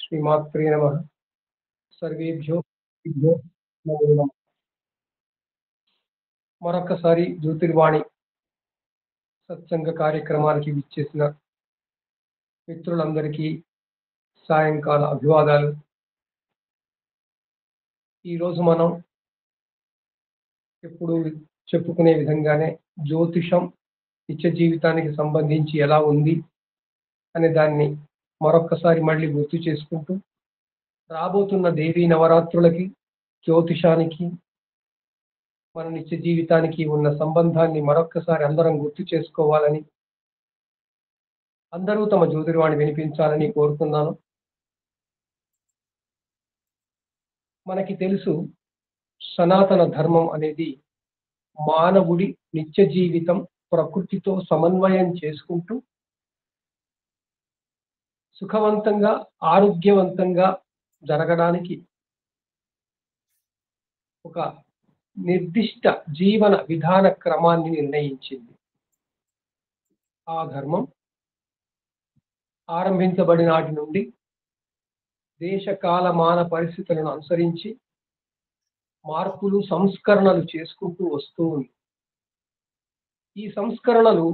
శ్రీమాత్రే నమః. సర్వేభ్యో భక్తిభ్యో నమో నమః. మరొక్కసారి జ్యోతిర్వాణి సత్సంగ కార్యక్రమానికి విచ్చేసిన మిత్రులందరికీ సాయంకాల అభివాదాలు. ఈరోజు మనం ఎప్పుడు చెప్పుకునే విధంగానే జ్యోతిషం నిత్య జీవితానికి సంబంధించి ఎలా ఉంది అనే దాన్ని మరొక్కసారి మళ్ళీ గుర్తు చేసుకుంటూ, రాబోతున్న దేవీ నవరాత్రులకి జ్యోతిషానికి మన నిత్య జీవితానికి ఉన్న సంబంధాన్ని మరొక్కసారి అందరం గుర్తు చేసుకోవాలని, అందరూ తమ జ్యోతిర్వాణి వినిపించాలని కోరుతున్నాను. మనకి తెలుసు, సనాతన ధర్మం అనేది మానవుడి నిత్య జీవితం ప్రకృతితో సమన్వయం చేసుకుంటూ సుఖవంతంగా ఆరోగ్యవంతంగా జరగడానికి ఒక నిర్దిష్ట జీవన విధాన క్రమాన్ని నిర్ణయించింది. ఆ ధర్మం ఆరంభించబడిన నాటి నుండి దేశ కాలమాన పరిస్థితులను అనుసరించి మార్పులు సంస్కరణలు చేసుకుంటూ వస్తూ ఉంది. ఈ సంస్కరణలు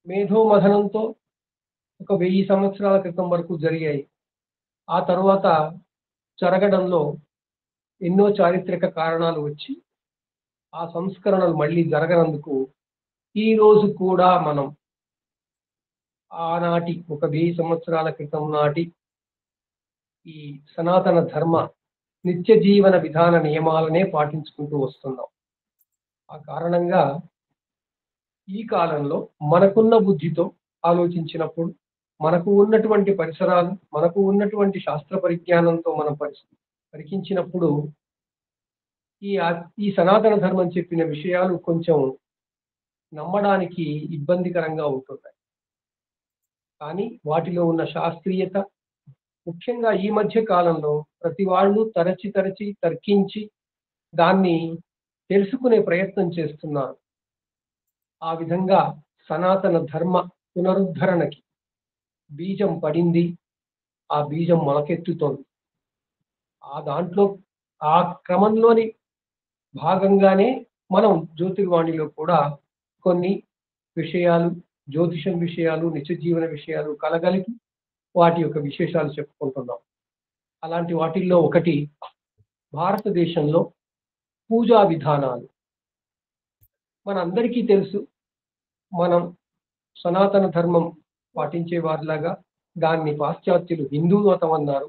మేధోమథనంతో ఒక 1000 సంవత్సరాల క్రితం వరకు జరిగాయి. ఆ తరువాత జరగడంలో ఎన్నో చారిత్రక కారణాలు వచ్చి ఆ సంస్కరణలు మళ్ళీ జరగనందుకు ఈ రోజు కూడా మనం ఆనాటి ఒక 1000 సంవత్సరాల క్రితం నాటి ఈ సనాతన ధర్మ నిత్య జీవన విధాన నియమాలనే పాటించుకుంటూ వస్తున్నాం. ఆ కారణంగా ఈ కాలంలో మనకున్న బుద్ధితో ఆలోచించినప్పుడు, మనకు ఉన్నటువంటి పరిసరాలు, మనకు ఉన్నటువంటి శాస్త్ర పరిజ్ఞానంతో మనం పరికించినప్పుడు ఈ సనాతన ధర్మం చెప్పిన విషయాలు కొంచెం నమ్మడానికి ఇబ్బందికరంగా ఉంటున్నాయి. కానీ వాటిలో ఉన్న శాస్త్రీయత, ముఖ్యంగా ఈ మధ్య కాలంలో ప్రతి వాళ్ళు తరచి తర్కించి దాన్ని తెలుసుకునే ప్రయత్నం చేస్తున్నారు. ఆ విధంగా సనాతన ధర్మ పునరుద్ధరణకి బీజం పడింది, ఆ బీజం మొలకెత్తుతోంది. ఆ క్రమంలోని భాగంగానే మనం జ్యోతిర్వాణిలో కూడా కొన్ని విషయాలు, జ్యోతిషం విషయాలు, నిత్య జీవన విషయాలు కలగలిపి వాటి యొక్క విశేషాలు చెప్పుకుంటున్నాం. అలాంటి వాటిల్లో ఒకటి భారతదేశంలో పూజా విధానాలు. మనందరికీ తెలుసు, మనం సనాతన ధర్మం పాటించే వారిలాగా దాన్ని పాశ్చాత్యులు హిందూ మతం అన్నారు.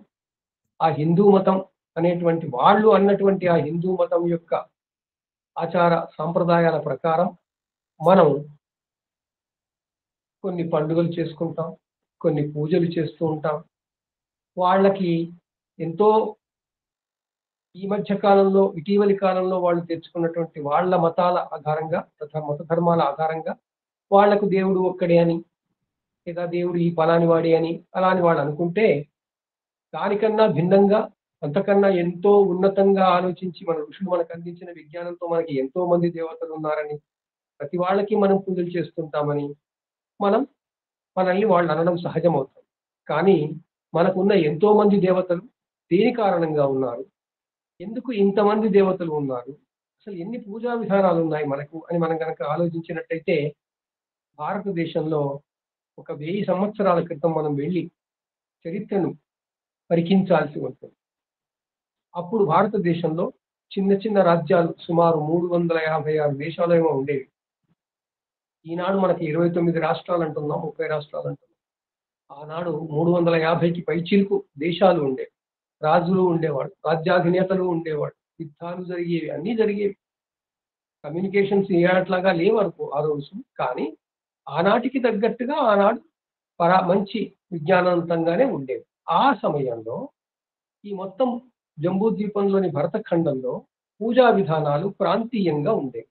ఆ హిందూ మతం అనేటువంటి వాళ్ళు అన్నటువంటి ఆ హిందూ మతం యొక్క ఆచార సాంప్రదాయాల ప్రకారం మనం కొన్ని పండుగలు చేసుకుంటాం, కొన్ని పూజలు చేస్తూ ఉంటాం. వాళ్ళకి ఎంతో ఈ మధ్య కాలంలో, ఇటీవలి కాలంలో వాళ్ళు తెచ్చుకున్నటువంటి వాళ్ళ మతాల ఆధారంగా, మత ధర్మాల ఆధారంగా వాళ్లకు దేవుడు ఒక్కడే అని, లేదా దేవుడు ఈ పలాని వాడే అని అలా అని వాళ్ళు అనుకుంటే, దానికన్నా భిన్నంగా, అంతకన్నా ఎంతో ఉన్నతంగా ఆలోచించి మన ఋషులు మనకు అందించిన విజ్ఞానంతో మనకి ఎంతో మంది దేవతలు ఉన్నారని, ప్రతి వాళ్ళకి మనం పూజలు చేస్తుంటామని మనల్ని వాళ్ళు అనడం సహజమవుతుంది. కానీ మనకున్న ఎంతో మంది దేవతలు దేని కారణంగా ఉన్నారు, ఎందుకు ఇంతమంది దేవతలు ఉన్నారు, అసలు ఎన్ని పూజా విధానాలు ఉన్నాయి మనకు అని మనం కనుక ఆలోచించినట్టయితే, భారతదేశంలో ఒక 1000 సంవత్సరాల క్రితం మనం వెళ్ళి చరిత్రను పరికించాల్సి ఉంటుంది. అప్పుడు భారతదేశంలో చిన్న చిన్న రాజ్యాలు సుమారు 356 దేశాలు ఏమో ఉండేవి. ఈనాడు మనకి 29 రాష్ట్రాలు అంటున్నాం, 30 రాష్ట్రాలు అంటున్నాం. ఆనాడు 350కి పైచిలుకు దేశాలు ఉండేవి, రాజులు ఉండేవాడు, రాజ్యాధినేతలు ఉండేవాడు, యుద్ధాలు జరిగేవి, అన్నీ జరిగేవి. కమ్యూనికేషన్స్ ఏట్లాగా లేవు ఆ రోజు. కానీ ఆనాటికి తగ్గట్టుగా ఆనాడు మంచి విజ్ఞానవంతంగానే ఉండేవి. ఆ సమయంలో ఈ మొత్తం జంబూ ద్వీపంలోని భరతఖండంలో పూజా విధానాలు ప్రాంతీయంగా ఉండేవి.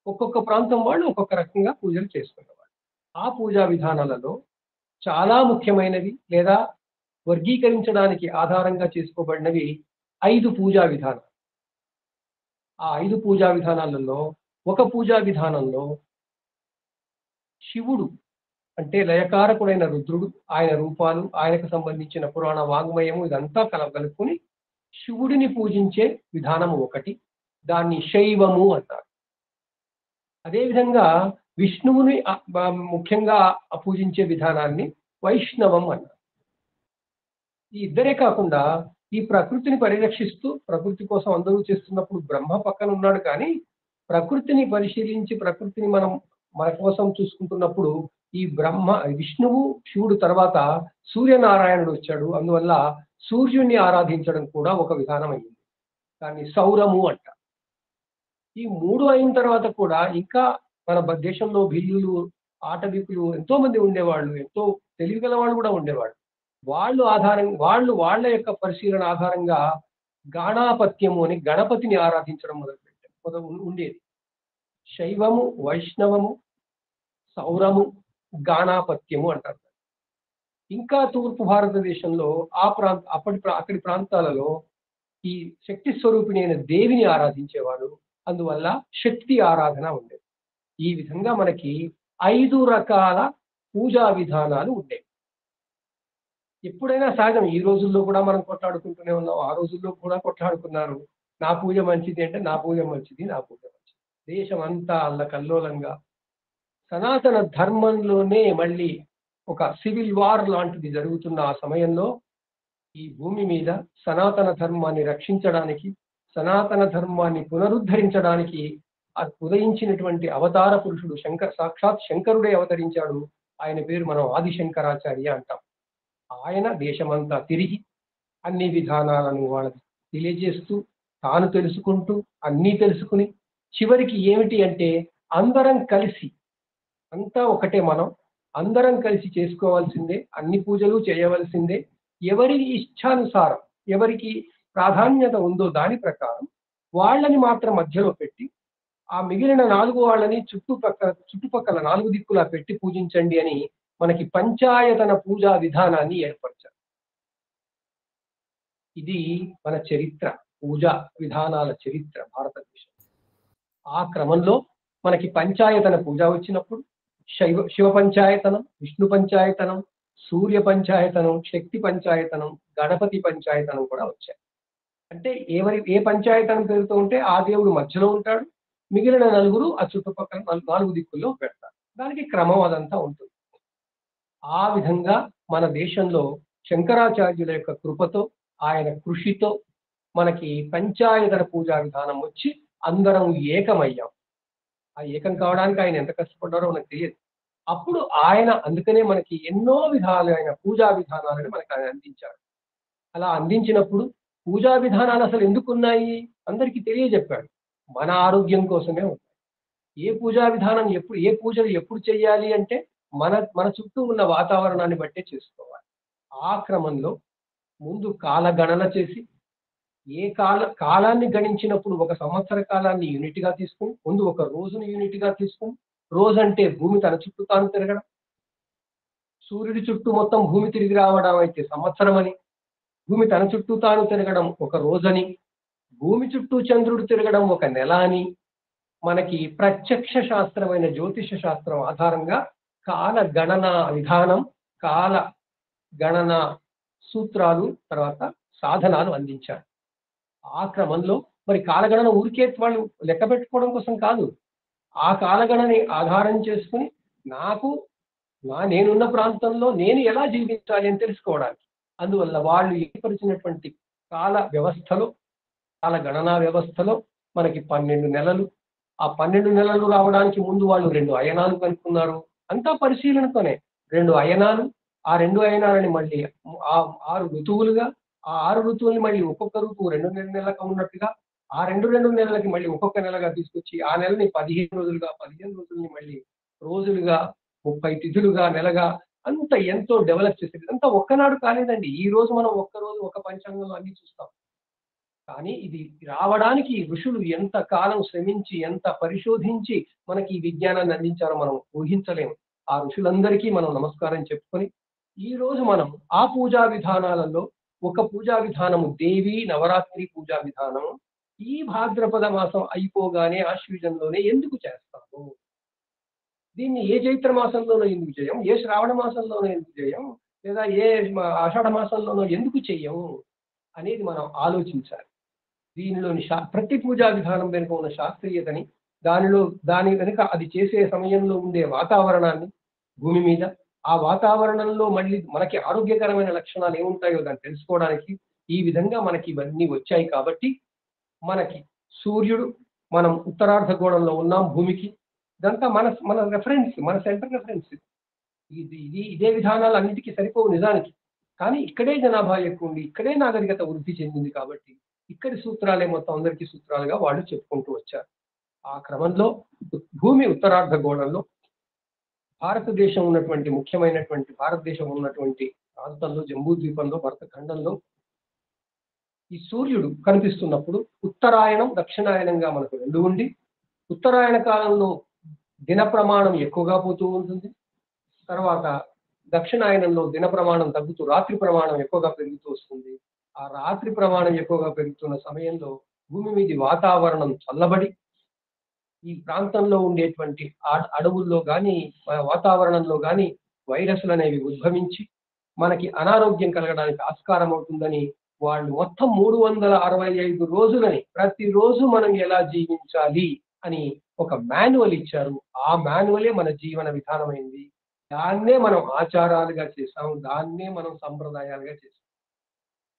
ఒక్కొక్క ప్రాంతం వాళ్ళు ఒక్కొక్క రకంగా పూజలు చేసుకునేవాళ్ళు. ఆ పూజా విధానాలలో చాలా ముఖ్యమైనవి లేదా వర్గీకరించడానికి ఆధారంగా చేసుకోబడినవి 5 పూజా విధానాలు. ఆ 5 పూజా విధానాలలో ఒక పూజా విధానంలో శివుడు అంటే లయకారకుడైన రుద్రుడు, ఆయన రూపాలు, ఆయనకు సంబంధించిన పురాణ వాంగ్మయము ఇదంతా కలుపుకొని శివుడిని పూజించే విధానము ఒకటి. దాన్ని శైవము అంటారు. అదేవిధంగా విష్ణువుని ముఖ్యంగా పూజించే విధానాన్ని వైష్ణవం అన్నారు. ఈ ఇద్దరే కాకుండా ఈ ప్రకృతిని పరిరక్షిస్తూ ప్రకృతి కోసం అందరూ చేస్తున్నప్పుడు బ్రహ్మ పక్కన ఉన్నాడు, కానీ ప్రకృతిని పరిశీలించి ప్రకృతిని మనం మన కోసం చూసుకుంటున్నప్పుడు ఈ విష్ణువు శివుడు తర్వాత సూర్యనారాయణుడు వచ్చాడు. అందువల్ల సూర్యుడిని ఆరాధించడం కూడా ఒక విధానం అయింది. దాన్ని సౌరము అంట. ఈ మూడు అయిన తర్వాత కూడా ఇంకా మన దేశంలో భిల్లులు, ఆటవికులు ఎంతో మంది ఉండేవాళ్ళు, ఎంతో తెలివిగల వాళ్ళు కూడా ఉండేవాళ్ళు. వాళ్ళ యొక్క పరిశీలన ఆధారంగా గాణాపత్యము అని గణపతిని ఆరాధించడం ఉండేది. శైవము, వైష్ణవము, సౌరము, గాణాపత్యము అంటారు. ఇంకా తూర్పు భారతదేశంలో అక్కడి ప్రాంతాలలో ఈ శక్తి స్వరూపిణి అయిన దేవిని ఆరాధించేవాడు. అందువల్ల శక్తి ఆరాధన ఉండేది. ఈ విధంగా మనకి 5 రకాల పూజా విధానాలు ఉండేవి. ఎప్పుడైనా సహజం. ఈ రోజుల్లో కూడా మనం కొట్లాడుకుంటూనే ఉన్నాం. ఆ రోజుల్లో కూడా కొట్లాడుకున్నారు. నా పూజ మంచిది అంటే నా పూజ మంచిది, నా పూజ మంచిది. దేశం అంతా అల్లకల్లోలంగా సనాతన ధర్మంలోనే మళ్ళీ ఒక సివిల్ వార్ లాంటిది జరుగుతున్న ఆ సమయంలో ఈ భూమి మీద సనాతన ధర్మాన్ని రక్షించడానికి, సనాతన ధర్మాన్ని పునరుద్ధరించడానికి ఉదయించినటువంటి అవతార పురుషుడు సాక్షాత్ శంకరుడే అవతరించాడు. ఆయన పేరు మనం ఆదిశంకరాచార్య అంటాం. ఆయన దేశమంతా తిరిగి అన్ని విధానాలను వాళ్ళకి తెలియజేస్తూ, తాను తెలుసుకుంటూ, అన్నీ తెలుసుకుని చివరికి ఏమిటి అంటే అందరం కలిసి, అంతా ఒకటే, మనం అందరం కలిసి చేసుకోవాల్సిందే, అన్ని పూజలు చేయవలసిందే. ఎవరి ఇష్టానుసారం, ఎవరికి ప్రాధాన్యత ఉందో దాని ప్రకారం వాళ్ళని మాత్రం మధ్యలో పెట్టి, ఆ మిగిలిన 4 వాళ్ళని చుట్టుపక్కల 4 దిక్కులా పెట్టి పూజించండి అని మనకి పంచాయతన పూజా విధానాన్ని ఏర్పరిచారు. ఇది మన చరిత్ర, పూజా విధానాల చరిత్ర భారతదేశం. ఆ క్రమంలో మనకి పంచాయతన పూజ వచ్చినప్పుడు శివ పంచాయతనం, విష్ణు పంచాయతనం, సూర్య పంచాయతనం, శక్తి పంచాయతనం, గణపతి పంచాయతనం కూడా వచ్చాయి. అంటే ఏ పంచాయతనం పేరుతో ఉంటే ఆ దేవుడు మధ్యలో ఉంటాడు, మిగిలిన 4 ఆ చుట్టుపక్కల 4 దిక్కుల్లో పెడతారు. దానికి క్రమం అదంతా ఉంటుంది. ఆ విధంగా మన దేశంలో శంకరాచార్యుల యొక్క కృపతో, ఆయన కృషితో మనకి పంచాయతన పూజా విధానం వచ్చి అందరం ఏకమయ్యాం. ఆ ఏకం కావడానికి ఆయన ఎంత కష్టపడ్డారో మనకు తెలియదు. అప్పుడు ఆయన అందుకనే మనకి ఎన్నో విధాలైన పూజా విధానాలను మనకు ఆయన అందించాడు. అలా అందించినప్పుడు పూజా విధానాలు అసలు ఎందుకున్నాయి అందరికీ తెలియజెప్పాడు. మన ఆరోగ్యం కోసమే ఉన్నాయి. ఏ పూజా విధానం ఏ పూజలు ఎప్పుడు చేయాలి అంటే మన చుట్టూ ఉన్న వాతావరణాన్ని బట్టే చేసుకోవాలి. ఆ క్రమంలో ముందు కాలగణన చేసి, కాలాన్ని గణించినప్పుడు ఒక సంవత్సర కాలాన్ని యూనిట్ గా తీసుకుని, ముందు ఒక రోజును యూనిట్ గా తీసుకుని, రోజంటే భూమి తన చుట్టూ తాను తిరగడం, సూర్యుడి చుట్టూ మొత్తం భూమి తిరిగి రావడం అయితే సంవత్సరం అని, భూమి తన చుట్టూ తాను తిరగడం ఒక రోజని, భూమి చుట్టూ చంద్రుడు తిరగడం ఒక నెల అని, మనకి ప్రత్యక్ష శాస్త్రమైన జ్యోతిష శాస్త్రం ఆధారంగా కాల గణన విధానం, కాల గణన సూత్రాలు, తర్వాత సాధనాలు అందించారు. ఆ క్రమంలో మరి కాలగణన ఊరికే వాళ్ళు లెక్క పెట్టుకోవడం కోసం కాదు, ఆ కాలగణని ఆధారం చేసుకుని నేనున్న ప్రాంతంలో నేను ఎలా జీవించాలి అని తెలుసుకోవడానికి. అందువల్ల వాళ్ళు ఏర్పరిచినటువంటి కాల వ్యవస్థలో, కాల గణనా వ్యవస్థలో మనకి 12 నెలలు, ఆ 12 నెలలు రావడానికి ముందు వాళ్ళు 2 అయనాలు కనుక్కున్నారు. అంతా పరిశీలనతోనే 2 అయనాలు, ఆ 2 అయనాలని మళ్ళీ 6 ఋతువులుగా, ఆ 6 ఋతువుల్ని మళ్ళీ ఒక్కొక్క ఋతువు 2 నెలలకు ఉన్నట్టుగా, ఆ 2 నెలలకి మళ్ళీ ఒక్కొక్క నెలగా తీసుకొచ్చి, ఆ నెలని 15 రోజులుగా, 15 రోజుల్ని మళ్ళీ రోజులుగా, 30 తిథులుగా, నెలగా, అంత ఎంతో డెవలప్ చేసేది. అంతా ఒక్కనాడు కాలేదండి. ఈ రోజు మనం ఒక్కరోజు ఒక పంచాంగంలో అన్ని చూస్తాం. కానీ ఇది రావడానికి ఋషులు ఎంత కాలం శ్రమించి, ఎంత పరిశోధించి మనకి ఈ విజ్ఞానాన్ని అందించారో మనం ఊహించలేము. ఆ ఋషులందరికీ మనం నమస్కారం చెప్పుకొని, ఈ రోజు మనం ఆ పూజా విధానాలలో ఒక పూజా విధానము దేవి నవరాత్రి పూజా విధానము ఈ భాద్రపద మాసం అయిపోగానే ఆశ్వీజంలోనే ఎందుకు చేస్తాము? దీన్ని ఏ చైత్ర మాసంలోనో ఎందుకు చేయం, ఏ శ్రావణ మాసంలోనో ఎందుకు చేయం, లేదా ఏ ఆషాఢ మాసంలోనో ఎందుకు చెయ్యము అనేది మనం ఆలోచించాలి. దీనిలోని ప్రతి పూజా విధానం వెనుక ఉన్న శాస్త్రీయతని, దాని వెనుక అది చేసే సమయంలో ఉండే వాతావరణాన్ని భూమి మీద, ఆ వాతావరణంలో మళ్ళీ మనకి ఆరోగ్యకరమైన లక్షణాలు ఏముంటాయో దాన్ని తెలుసుకోవడానికి ఈ విధంగా మనకి ఇవన్నీ వచ్చాయి కాబట్టి మనకి సూర్యుడు, మనం ఉత్తరార్ధగోళంలో ఉన్నాం భూమికి, ఇదంతా మన మన రెఫరెన్స్, మన సెంటర్ రెఫరెన్స్. ఇదే విధానాలు అన్నిటికీ సరిపోవు నిజానికి. కానీ ఇక్కడే జనాభా ఎక్కువ ఉంది, ఇక్కడే నాగరికత వృద్ధి చెందింది కాబట్టి ఇక్కడి సూత్రాలే మొత్తం అందరికీ సూత్రాలుగా వాళ్ళు చెప్పుకుంటూ వచ్చారు. ఆ క్రమంలో భూమి ఉత్తరార్ధగోళంలో భారతదేశం ఉన్నటువంటి ముఖ్యమైనటువంటి భారతదేశం ఉన్నటువంటి ప్రాంతంలో, జంబూ ద్వీపంలో, భరత ఖండంలో ఈ సూర్యుడు కనిపిస్తున్నప్పుడు ఉత్తరాయణం, దక్షిణాయనంగా మనకు రెండు ఉండి, ఉత్తరాయణ కాలంలో దిన ప్రమాణం ఎక్కువగా పోతూ ఉంటుంది. తర్వాత దక్షిణాయనంలో దిన ప్రమాణం తగ్గుతూ రాత్రి ప్రమాణం ఎక్కువగా పెరుగుతూ వస్తుంది. ఆ రాత్రి ప్రమాణం ఎక్కువగా పెరుగుతున్న సమయంలో భూమి మీది వాతావరణం చల్లబడి ఈ ప్రాంతంలో ఉండేటువంటి అడవుల్లో కానీ వాతావరణంలో కానీ వైరస్లు అనేవి ఉద్భవించి మనకి అనారోగ్యం కలగడానికి ఆస్కారం అవుతుందని వాళ్ళు మొత్తం 365 రోజులని ప్రతిరోజు మనం ఎలా జీవించాలి అని ఒక మాన్యువల్ ఇచ్చారు. ఆ మాన్యువలే మన జీవన విధానమైంది. దాన్నే మనం ఆచారాలుగా చేసాం, దాన్నే మనం సంప్రదాయాలుగా చేసాం.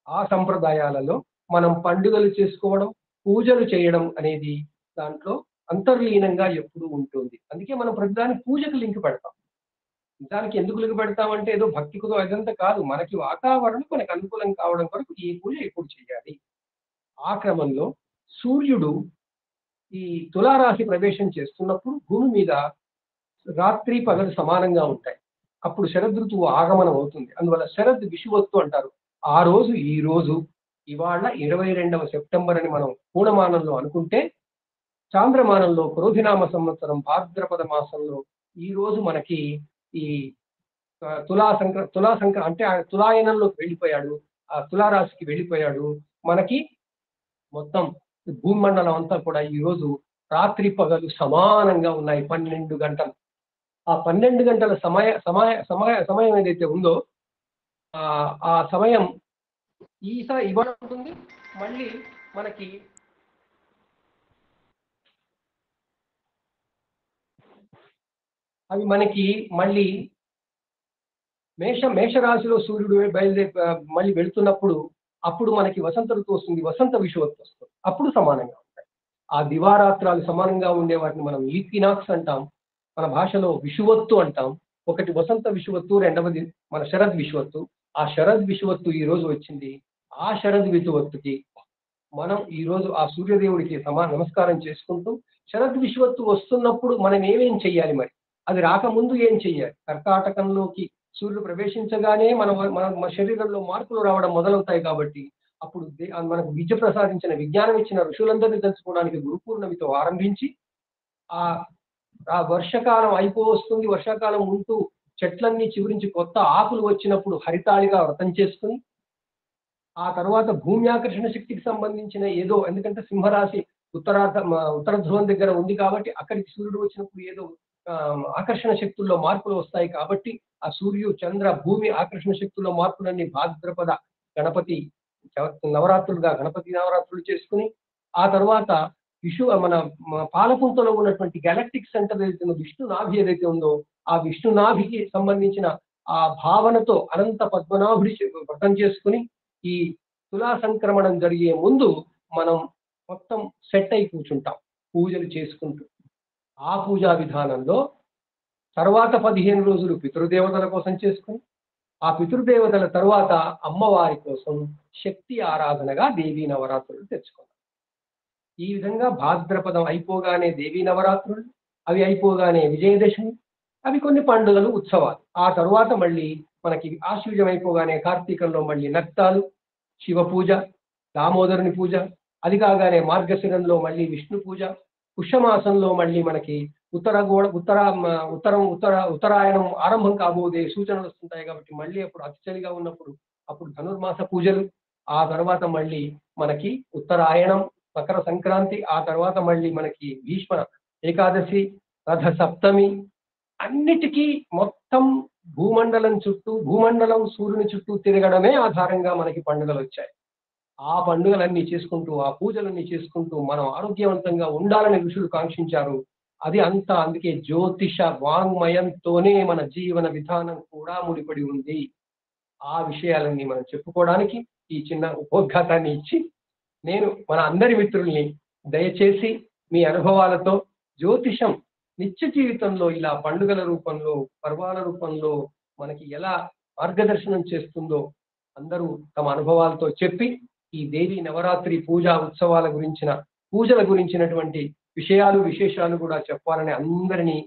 ఆ సంప్రదాయాలలో మనం పండుగలు చేసుకోవడం, పూజలు చేయడం అనేది దాంట్లో అంతర్లీనంగా ఎప్పుడూ ఉంటుంది. అందుకే మనం ప్రతిదానికి పూజకు లింక్ పెడతాం. దానికి ఎందుకు లింక్ పెడతామంటే ఏదో భక్తికుదో అదంతా కాదు, మనకి వాతావరణం మనకు అనుకూలం కావడం కొరకు ఈ పూజ ఎప్పుడు చేయాలి. ఆ క్రమంలో సూర్యుడు ఈ తులారాశి ప్రవేశం చేస్తున్నప్పుడు భూమి మీద రాత్రి పగలు సమానంగా ఉంటాయి. అప్పుడు శరదృతువు ఆగమనం అవుతుంది. అందువల్ల శరద్ విషువత్తు అంటారు. ఆ రోజు ఈ రోజు ఇవాళ 22వ సెప్టెంబర్ అని మనం పూర్ణమానంలో అనుకుంటే, చాంద్రమానంలో క్రోధినామ సంవత్సరం భాద్రపద మాసంలో ఈ రోజు మనకి ఈ తులా అంటే ఆయన తులాయనంలోకి వెళ్ళిపోయాడు, ఆ తులారాశికి వెళ్ళిపోయాడు. మనకి మొత్తం భూమండలం అంతా కూడా ఈ రోజు రాత్రి పగలు సమానంగా ఉన్నాయి. 12 గంటలు. ఆ 12 గంటల సమయం ఏదైతే ఉందో ఆ సమయం ఇవాళ ఉంటుంది. మళ్ళీ మనకి అవి మనకి మళ్ళీ మేషరాశిలో సూర్యుడు మళ్ళీ వెళుతున్నప్పుడు అప్పుడు మనకి వసంత ఋతువు వస్తుంది, వసంత విషువత్తు వస్తుంది. అప్పుడు సమానంగా ఉంటాయి. ఆ దివారాత్రాలు సమానంగా ఉండే వాటిని మనం ఈక్వినాక్స్ అంటాం, మన భాషలో విషువత్తు అంటాం. ఒకటి వసంత విషువత్తు, రెండవది మన శరద్ విషువత్తు. ఆ శరద్ విషువత్తు ఈ రోజు వచ్చింది. ఆ శరద్ విషువత్తుకి మనం ఈ రోజు ఆ సూర్యదేవుడికి నమస్కారం చేసుకుంటూ, శరద్ విషువత్తు వస్తున్నప్పుడు మనం ఏమేం చెయ్యాలి, మరి అది రాకముందు ఏం చెయ్యాలి? కర్కాటకంలోకి సూర్యుడు ప్రవేశించగానే మన శరీరంలో మార్పులు రావడం మొదలవుతాయి కాబట్టి అప్పుడు మనకు విద్య ప్రసాదించిన, విజ్ఞానం ఇచ్చిన ఋషులందరినీ తెలుసుకోవడానికి గురు పూర్ణమితో ఆరంభించి ఆ వర్షకాలం అయిపోవస్తుంది. వర్షాకాలం ఉంటూ చెట్లన్నీ చిగురించి కొత్త ఆకులు వచ్చినప్పుడు హరితాళిగా వ్రతం చేసుకుని, ఆ తర్వాత భూమి ఆకర్షణ శక్తికి సంబంధించిన ఏదో, ఎందుకంటే సింహరాశి ఉత్తర ధ్రువం దగ్గర ఉంది కాబట్టి అక్కడికి సూర్యుడు వచ్చినప్పుడు ఏదో ఆకర్షణ శక్తుల్లో మార్పులు వస్తాయి కాబట్టి ఆ సూర్యు చంద్ర భూమి ఆకర్షణ శక్తుల్లో మార్పులన్నీ భాద్రపద గణపతి నవరాత్రులుగా గణపతి నవరాత్రులు చేసుకుని, ఆ తర్వాత మన పాలపుంతలో ఉన్నటువంటి గెలాక్టిక్ సెంటర్ ఏదైతే విష్ణు నాభి ఏదైతే ఉందో ఆ విష్ణు నాభికి సంబంధించిన ఆ భావనతో అనంత పద్మనాభుడి వ్రతం చేసుకుని ఈ తులా సంక్రమణం జరిగే ముందు మనం మొత్తం సెట్ అయి కూర్చుంటాం పూజలు చేసుకుంటూ. ఆ పూజా విధానంలో తర్వాత 15 రోజులు పితృదేవతల కోసం చేసుకుని, ఆ పితృదేవతల తర్వాత అమ్మవారి కోసం శక్తి ఆరాధనగా దేవీ నవరాత్రులు తెచ్చుకున్నాం. ఈ విధంగా భాద్రపదం అయిపోగానే దేవీ నవరాత్రులు, అవి అయిపోగానే విజయదశమి, అవి కొన్ని పండుగలు, ఉత్సవాలు. ఆ తరువాత మళ్ళీ మనకి ఆశ్వయుజం అయిపోగానే కార్తీకంలో మళ్ళీ నక్తాలు, శివ పూజ, దామోదరుని పూజ, అది కాగానే మార్గశిరంలో మళ్ళీ విష్ణు పూజ, పుష్యమాసంలో మళ్ళీ మనకి ఉత్తరాయణం ఆరంభం కాబోదే సూచనలు వస్తుంటాయి కాబట్టి మళ్ళీ అప్పుడు అతి చలిగా ఉన్నప్పుడు అప్పుడు ధనుర్మాస పూజలు, ఆ తర్వాత మళ్ళీ మనకి ఉత్తరాయణం, మకర సంక్రాంతి, ఆ తర్వాత మళ్ళీ మనకి భీష్మ ఏకాదశి, రథ సప్తమి, అన్నిటికీ మొత్తం భూమండలం చుట్టూ, భూమండలం సూర్యుని చుట్టూ తిరగడమే ఆధారంగా మనకి పండుగలు వచ్చాయి. ఆ పండుగలన్నీ చేసుకుంటూ, ఆ పూజలన్నీ చేసుకుంటూ మనం ఆరోగ్యవంతంగా ఉండాలని ఋషులు కాంక్షించారు. అది అంతా అందుకే జ్యోతిష వాంగ్మయంతోనే మన జీవన విధానం కూడా ముడిపడి ఉంది. ఆ విషయాలన్నీ మనం చెప్పుకోవడానికి ఈ చిన్న ఉపోద్ఘాతాన్ని ఇచ్చి, నేను మన అందరి మిత్రుల్ని దయచేసి మీ అనుభవాలతో జ్యోతిషం నిత్య జీవితంలో ఇలా పండుగల రూపంలో, పర్వాల రూపంలో మనకి ఎలా మార్గదర్శనం చేస్తుందో అందరూ తమ అనుభవాలతో చెప్పి, ఈ దేవి నవరాత్రి పూజా ఉత్సవాల గురించిన, పూజల గురించినటువంటి విషయాలు, విశేషాలు కూడా చెప్పాలని అందరినీ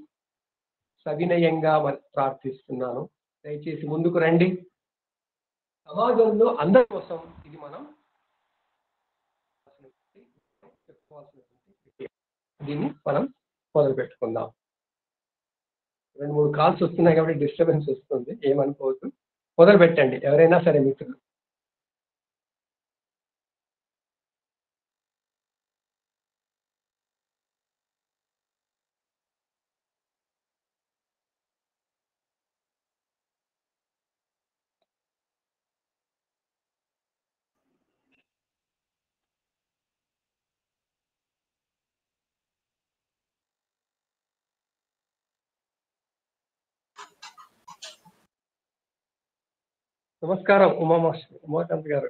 సవినయంగా ప్రార్థిస్తున్నాను. దయచేసి ముందుకు రండి. సమాజంలో అందరి కోసం ఇది మనం చెప్పుకోవాల్సినటువంటి దీన్ని మనం మొదలు పెట్టుకుందాం. 2-3 కాల్స్ వస్తున్నాయి కాబట్టి డిస్టర్బెన్స్ వస్తుంది, ఏమనుకోవద్దు. మొదలు పెట్టండి ఎవరైనా సరే మిత్రులు. నమస్కారం ఉమాకాంత్ గారు.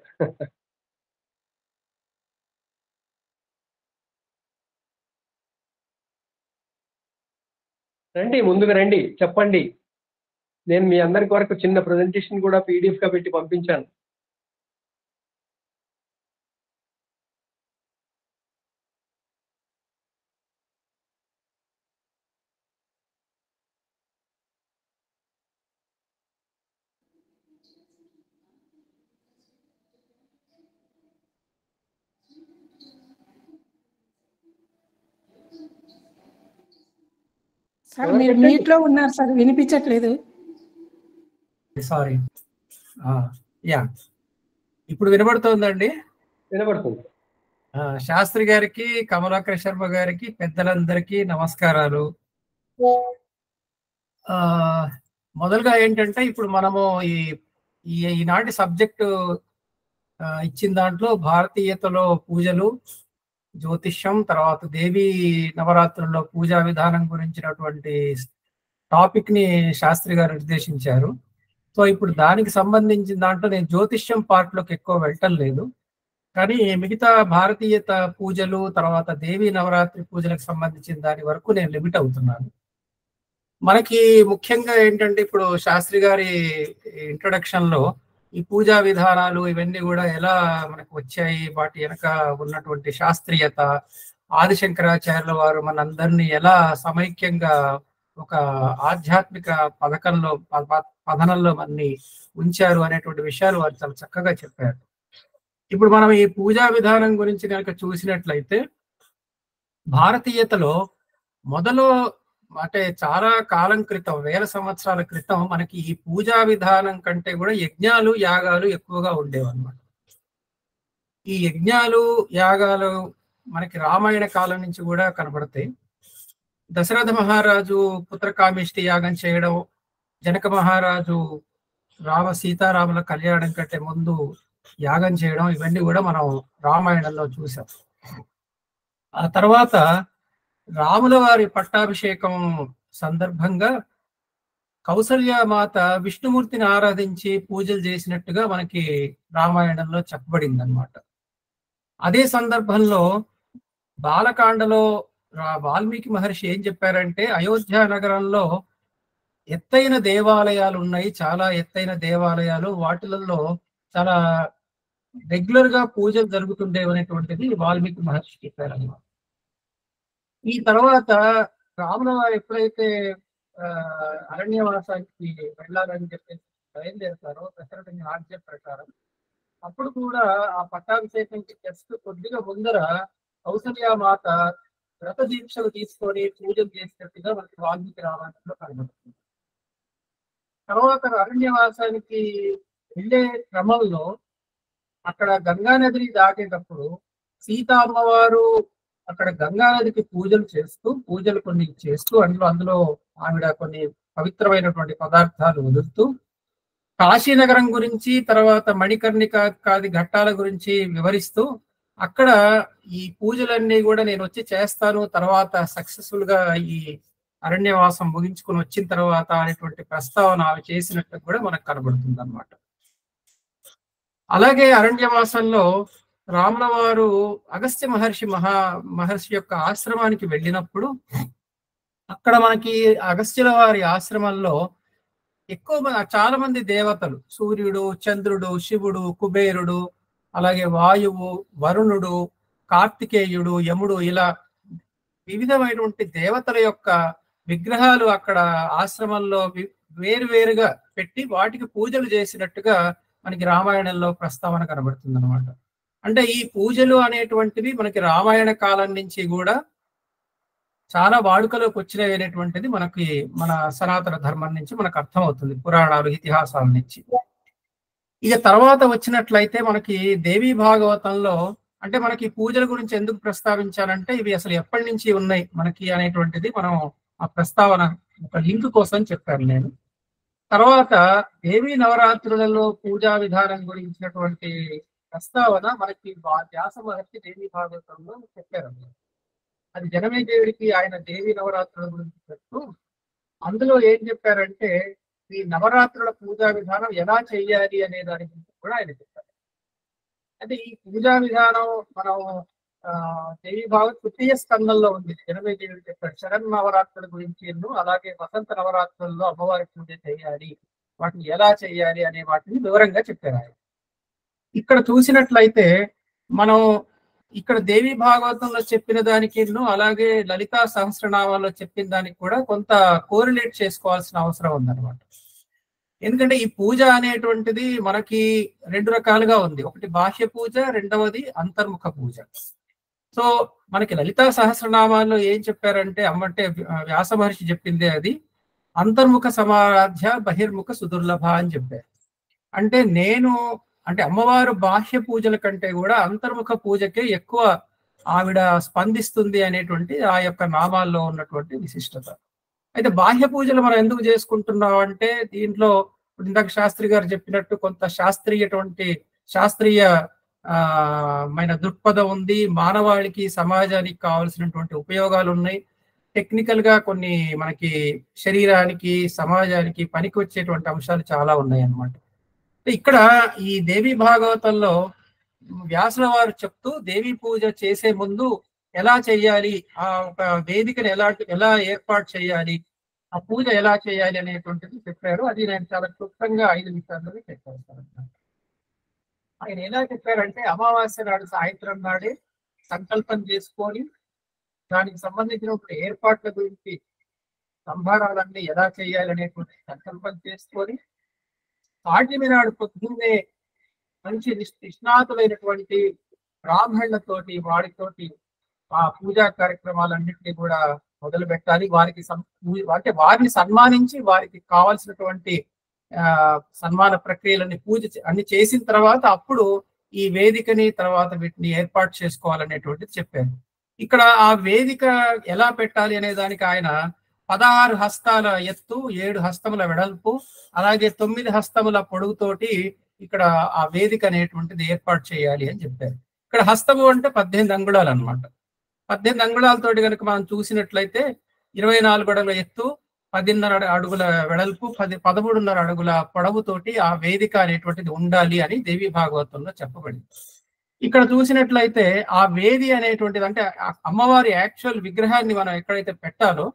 రండి, ముందుకు రండి, చెప్పండి. నేను మీ అందరి వరకు చిన్న ప్రెజెంటేషన్ కూడా PDF గా పెట్టి పంపించాను. సార్ మీరు మ్యూట్ లో ఉన్నారు సార్, వినిపించట్లేదు. సారీ. యా, ఇప్పుడు వినబడుతోందండి? వినబడుతుంది. శాస్త్రి గారికి, కమలాకర్ శర్మ గారికి, పెద్దలందరికీ నమస్కారాలు. మొదలుగా ఏంటంటే, ఇప్పుడు మనము ఈనాటి సబ్జెక్టు ఇచ్చిన దాంట్లో భారతీయతలో పూజలు, జ్యోతిష్యం, తర్వాత దేవీ నవరాత్రుల్లో పూజా విధానం గురించినటువంటి టాపిక్ ని శాస్త్రి గారు నిర్దేశించారు. సో ఇప్పుడు దానికి సంబంధించిన దాంట్లో నేను జ్యోతిష్యం పార్ట్లోకి ఎక్కువ వెళ్ళటం లేదు, కానీ మిగతా భారతీయత పూజలు, తర్వాత దేవీ నవరాత్రి పూజలకు సంబంధించిన దాని వరకు నేను లిమిట్ అవుతున్నాను. మనకి ముఖ్యంగా ఏంటంటే, ఇప్పుడు శాస్త్రి గారి ఇంట్రొడక్షన్ లో ఈ పూజా విధానాలు ఇవన్నీ కూడా ఎలా మనకు వచ్చాయి, వాటి వెనక ఉన్నటువంటి శాస్త్రీయత, ఆదిశంకరాచార్యుల వారు మనందరినీ ఎలా సమైక్యంగా ఒక ఆధ్యాత్మిక పథనంలో మనని ఉంచారు అనేటువంటి విషయాలు వారు చాలా చక్కగా చెప్పారు. ఇప్పుడు మనం ఈ పూజా విధానం గురించి కనుక చూసినట్లయితే, భారతీయతలో మొదలు అంటే చాలా కాలం క్రితం, 1000 సంవత్సరాల క్రితం మనకి ఈ పూజా విధానం కంటే కూడా యజ్ఞాలు, యాగాలు ఎక్కువగా ఉండేవన్నమాట. ఈ యజ్ఞాలు, యాగాలు మనకి రామాయణ కాలం నుంచి కూడా కనబడతాయి. దశరథ మహారాజు పుత్రకామిష్టి యాగం చేయడం, జనక మహారాజు సీతారాముల కళ్యాణం కంటే ముందు యాగం చేయడం, ఇవన్నీ కూడా మనం రామాయణంలో చూసాం. ఆ తర్వాత రాముల వారి పట్టాభిషేకం సందర్భంగా కౌసల్యమాత విష్ణుమూర్తిని ఆరాధించి పూజలు చేసినట్టుగా మనకి రామాయణంలో చెప్పబడింది అన్నమాట. అదే సందర్భంలో బాలకాండలో వాల్మీకి మహర్షి ఏం చెప్పారంటే, అయోధ్య నగరంలో ఎత్తైన దేవాలయాలు ఉన్నాయి, చాలా ఎత్తైన దేవాలయాలు, వాటిలలో చాలా రెగ్యులర్ గా పూజలు జరుగుతుండేవనేటువంటిది వాల్మీకి మహర్షి చెప్పారన్నమాట. ఈ తర్వాత రాముల వారు ఎప్పుడైతే అరణ్యవాసానికి వెళ్ళాలని చెప్పేసి బయలుదేరుతారో దశరథుని ఆజ్ఞ ప్రకారం, అప్పుడు కూడా ఆ పట్టాభిషేకంకి జస్ట్ కొద్దిగా ముందర కౌసల్యమాత వ్రత దీక్షలు తీసుకొని పూజలు చేసినట్టుగా మనకి వాల్మీకి రామాయణంలో కనబడుతుంది. తర్వాత అరణ్యవాసానికి వెళ్ళే క్రమంలో అక్కడ గంగా నదిని దాటేటప్పుడు సీత అమ్మవారు అక్కడ గంగానదికి పూజలు కొన్ని చేస్తూ అందులో ఆవిడ కొన్ని పవిత్రమైనటువంటి పదార్థాలు వదులుతూ కాశీనగరం గురించి తర్వాత మణికర్ణికాది ఘట్టాల గురించి వివరిస్తూ అక్కడ ఈ పూజలన్నీ కూడా నేను వచ్చి చేస్తాను తర్వాత సక్సెస్ఫుల్ గా ఈ అరణ్యవాసం ముగించుకుని వచ్చిన తర్వాత అనేటువంటి ప్రస్తావన ఆమె చేసినట్టు కూడా మనకు కనబడుతుంది అన్నమాట. అలాగే అరణ్యవాసంలో రాముల వారు అగస్త్య మహర్షి యొక్క ఆశ్రమానికి వెళ్ళినప్పుడు అక్కడ మనకి అగస్త్యుల వారి ఆశ్రమంలో చాలా మంది దేవతలు, సూర్యుడు, చంద్రుడు, శివుడు, కుబేరుడు, అలాగే వాయువు, వరుణుడు, కార్తికేయుడు, యముడు, ఇలా వివిధమైనటువంటి దేవతల యొక్క విగ్రహాలు అక్కడ ఆశ్రమంలో వేరువేరుగా పెట్టి వాటికి పూజలు చేసినట్టుగా మనకి రామాయణంలో ప్రస్తావన కనబడుతుంది అనమాట. అంటే ఈ పూజలు అనేటువంటివి మనకి రామాయణ కాలం నుంచి కూడా చాలా వాడుకలోకి వచ్చినవి అనేటువంటిది మనకి మన సనాతన ధర్మం నుంచి మనకు అర్థమవుతుంది, పురాణాలు, ఇతిహాసాల నుంచి. ఇక తర్వాత వచ్చినట్లయితే మనకి దేవీ భాగవతంలో అంటే మనకి పూజల గురించి ఎందుకు ప్రస్తావించాలంటే ఇవి అసలు ఎప్పటి నుంచి ఉన్నాయి మనకి అనేటువంటిది మనం ఆ ప్రస్తావన ఒక లింక్ కోసం చెప్పాను నేను. తర్వాత దేవీ నవరాత్రులలో పూజా విధానం గురించినటువంటి ప్రస్తావన మనకి వ్యాస మహర్షి దేవీ భాగవతంలో చెప్పారు. అది జనమేజయుడికి ఆయన దేవీ నవరాత్రుల గురించి చెప్తూ అందులో ఏం చెప్పారంటే ఈ నవరాత్రుల పూజా విధానం ఎలా చెయ్యాలి అనే దాని గురించి కూడా ఆయన చెప్పారు. అంటే ఈ పూజా విధానం మనం దేవీ భాగవత తృతీయ స్కందంలో ఉంది. జనమేజయుడు చెప్పాడు శరణ్ నవరాత్రుల గురించి, అలాగే వసంత నవరాత్రుల్లో అమ్మవారి పూజ చేయాలి, వాటిని ఎలా చేయాలి అనే వాటిని వివరంగా చెప్పారు ఆయన. ఇక్కడ చూసినట్లయితే మనం ఇక్కడ దేవీ భాగవతంలో చెప్పిన దానికి అలాగే లలితా సహస్రనామాల్లో చెప్పిన దానికి కూడా కొంత కోరిలేట్ చేసుకోవాల్సిన అవసరం ఉందన్నమాట. ఎందుకంటే ఈ పూజ అనేటువంటిది మనకి రెండు రకాలుగా ఉంది. ఒకటి బాహ్య పూజ, రెండవది అంతర్ముఖ పూజ. సో మనకి లలితా సహస్రనామాల్లో ఏం చెప్పారంటే అమ్మంటే వ్యాస మహర్షి చెప్పిందే అది అంతర్ముఖ సమారాధ్య బహిర్ముఖ సుదుర్లభ అని చెప్పారు. అంటే అమ్మవారు బాహ్య పూజల కంటే కూడా అంతర్ముఖ పూజకే ఎక్కువ ఆవిడ స్పందిస్తుంది అనేటువంటి ఆ యొక్క నామాల్లో ఉన్నటువంటి విశిష్టత. అయితే బాహ్య పూజలు మనం ఎందుకు చేసుకుంటున్నాం అంటే దీంట్లో ఇందాక శాస్త్రి గారు చెప్పినట్టు కొంత శాస్త్రీయ మైన దృక్పథం ఉంది, మానవాళికి సమాజానికి కావాల్సినటువంటి ఉపయోగాలు ఉన్నాయి, టెక్నికల్ గా కొన్ని మనకి శరీరానికి సమాజానికి పనికి వచ్చేటువంటి అంశాలు చాలా ఉన్నాయి అన్నమాట. ఇక్కడ ఈ దేవీ భాగవతంలో వ్యాసుల వారు చెప్తూ దేవీ పూజ చేసే ముందు ఎలా చేయాలి, ఆ ఒక వేదికను ఎలా ఏర్పాటు చేయాలి, ఆ పూజ ఎలా చేయాలి అనేటువంటిది చెప్పారు. అది నేను చాలా క్లుప్తంగా 5 నిమిషాల్లో చెప్పేస్తాను. ఆయన ఎలా చెప్పారంటే అమావాస్య నాడు సాయంత్రం నాడే సంకల్పం చేసుకొని దానికి సంబంధించినటువంటి ఏర్పాట్ల గురించి సంభారాలన్నీ ఎలా చేయాలి అనేటువంటి సంకల్పం చేసుకొని పాడ్యమి నాడు పొద్దున్నే మంచి నిష్ణాతులైనటువంటి బ్రాహ్మణులతోటి వారితోటి ఆ పూజా కార్యక్రమాలన్నింటినీ కూడా మొదలు పెట్టాలి. వారిని సన్మానించి వారికి కావాల్సినటువంటి సన్మాన ప్రక్రియలన్నీ అన్ని చేసిన తర్వాత అప్పుడు ఈ వేదికని తర్వాత వీటిని ఏర్పాటు చేసుకోవాలనేటువంటిది చెప్పారు. ఇక్కడ ఆ వేదిక ఎలా పెట్టాలి అనే దానికి ఆయన 16 హస్తాల ఎత్తు, 7 హస్తముల వెడల్పు, అలాగే 9 హస్తముల పొడుగుతోటి ఇక్కడ ఆ వేదిక అనేటువంటిది ఏర్పాటు చేయాలి అని చెప్పారు. ఇక్కడ హస్తము అంటే 18 అంగుళాలు అనమాట. 18 అంగుళాలతోటి కనుక మనం చూసినట్లయితే 24 అడుగుల ఎత్తు, 10.5 అడుగుల వెడల్పు, 13.5 అడుగుల పొడవుతోటి ఆ వేదిక అనేటువంటిది ఉండాలి అని దేవీ భాగవతంలో చెప్పబడింది. ఇక్కడ చూసినట్లయితే ఆ వేది అనేటువంటిది అంటే అమ్మవారి యాక్చువల్ విగ్రహాన్ని మనం ఎక్కడైతే పెట్టాలో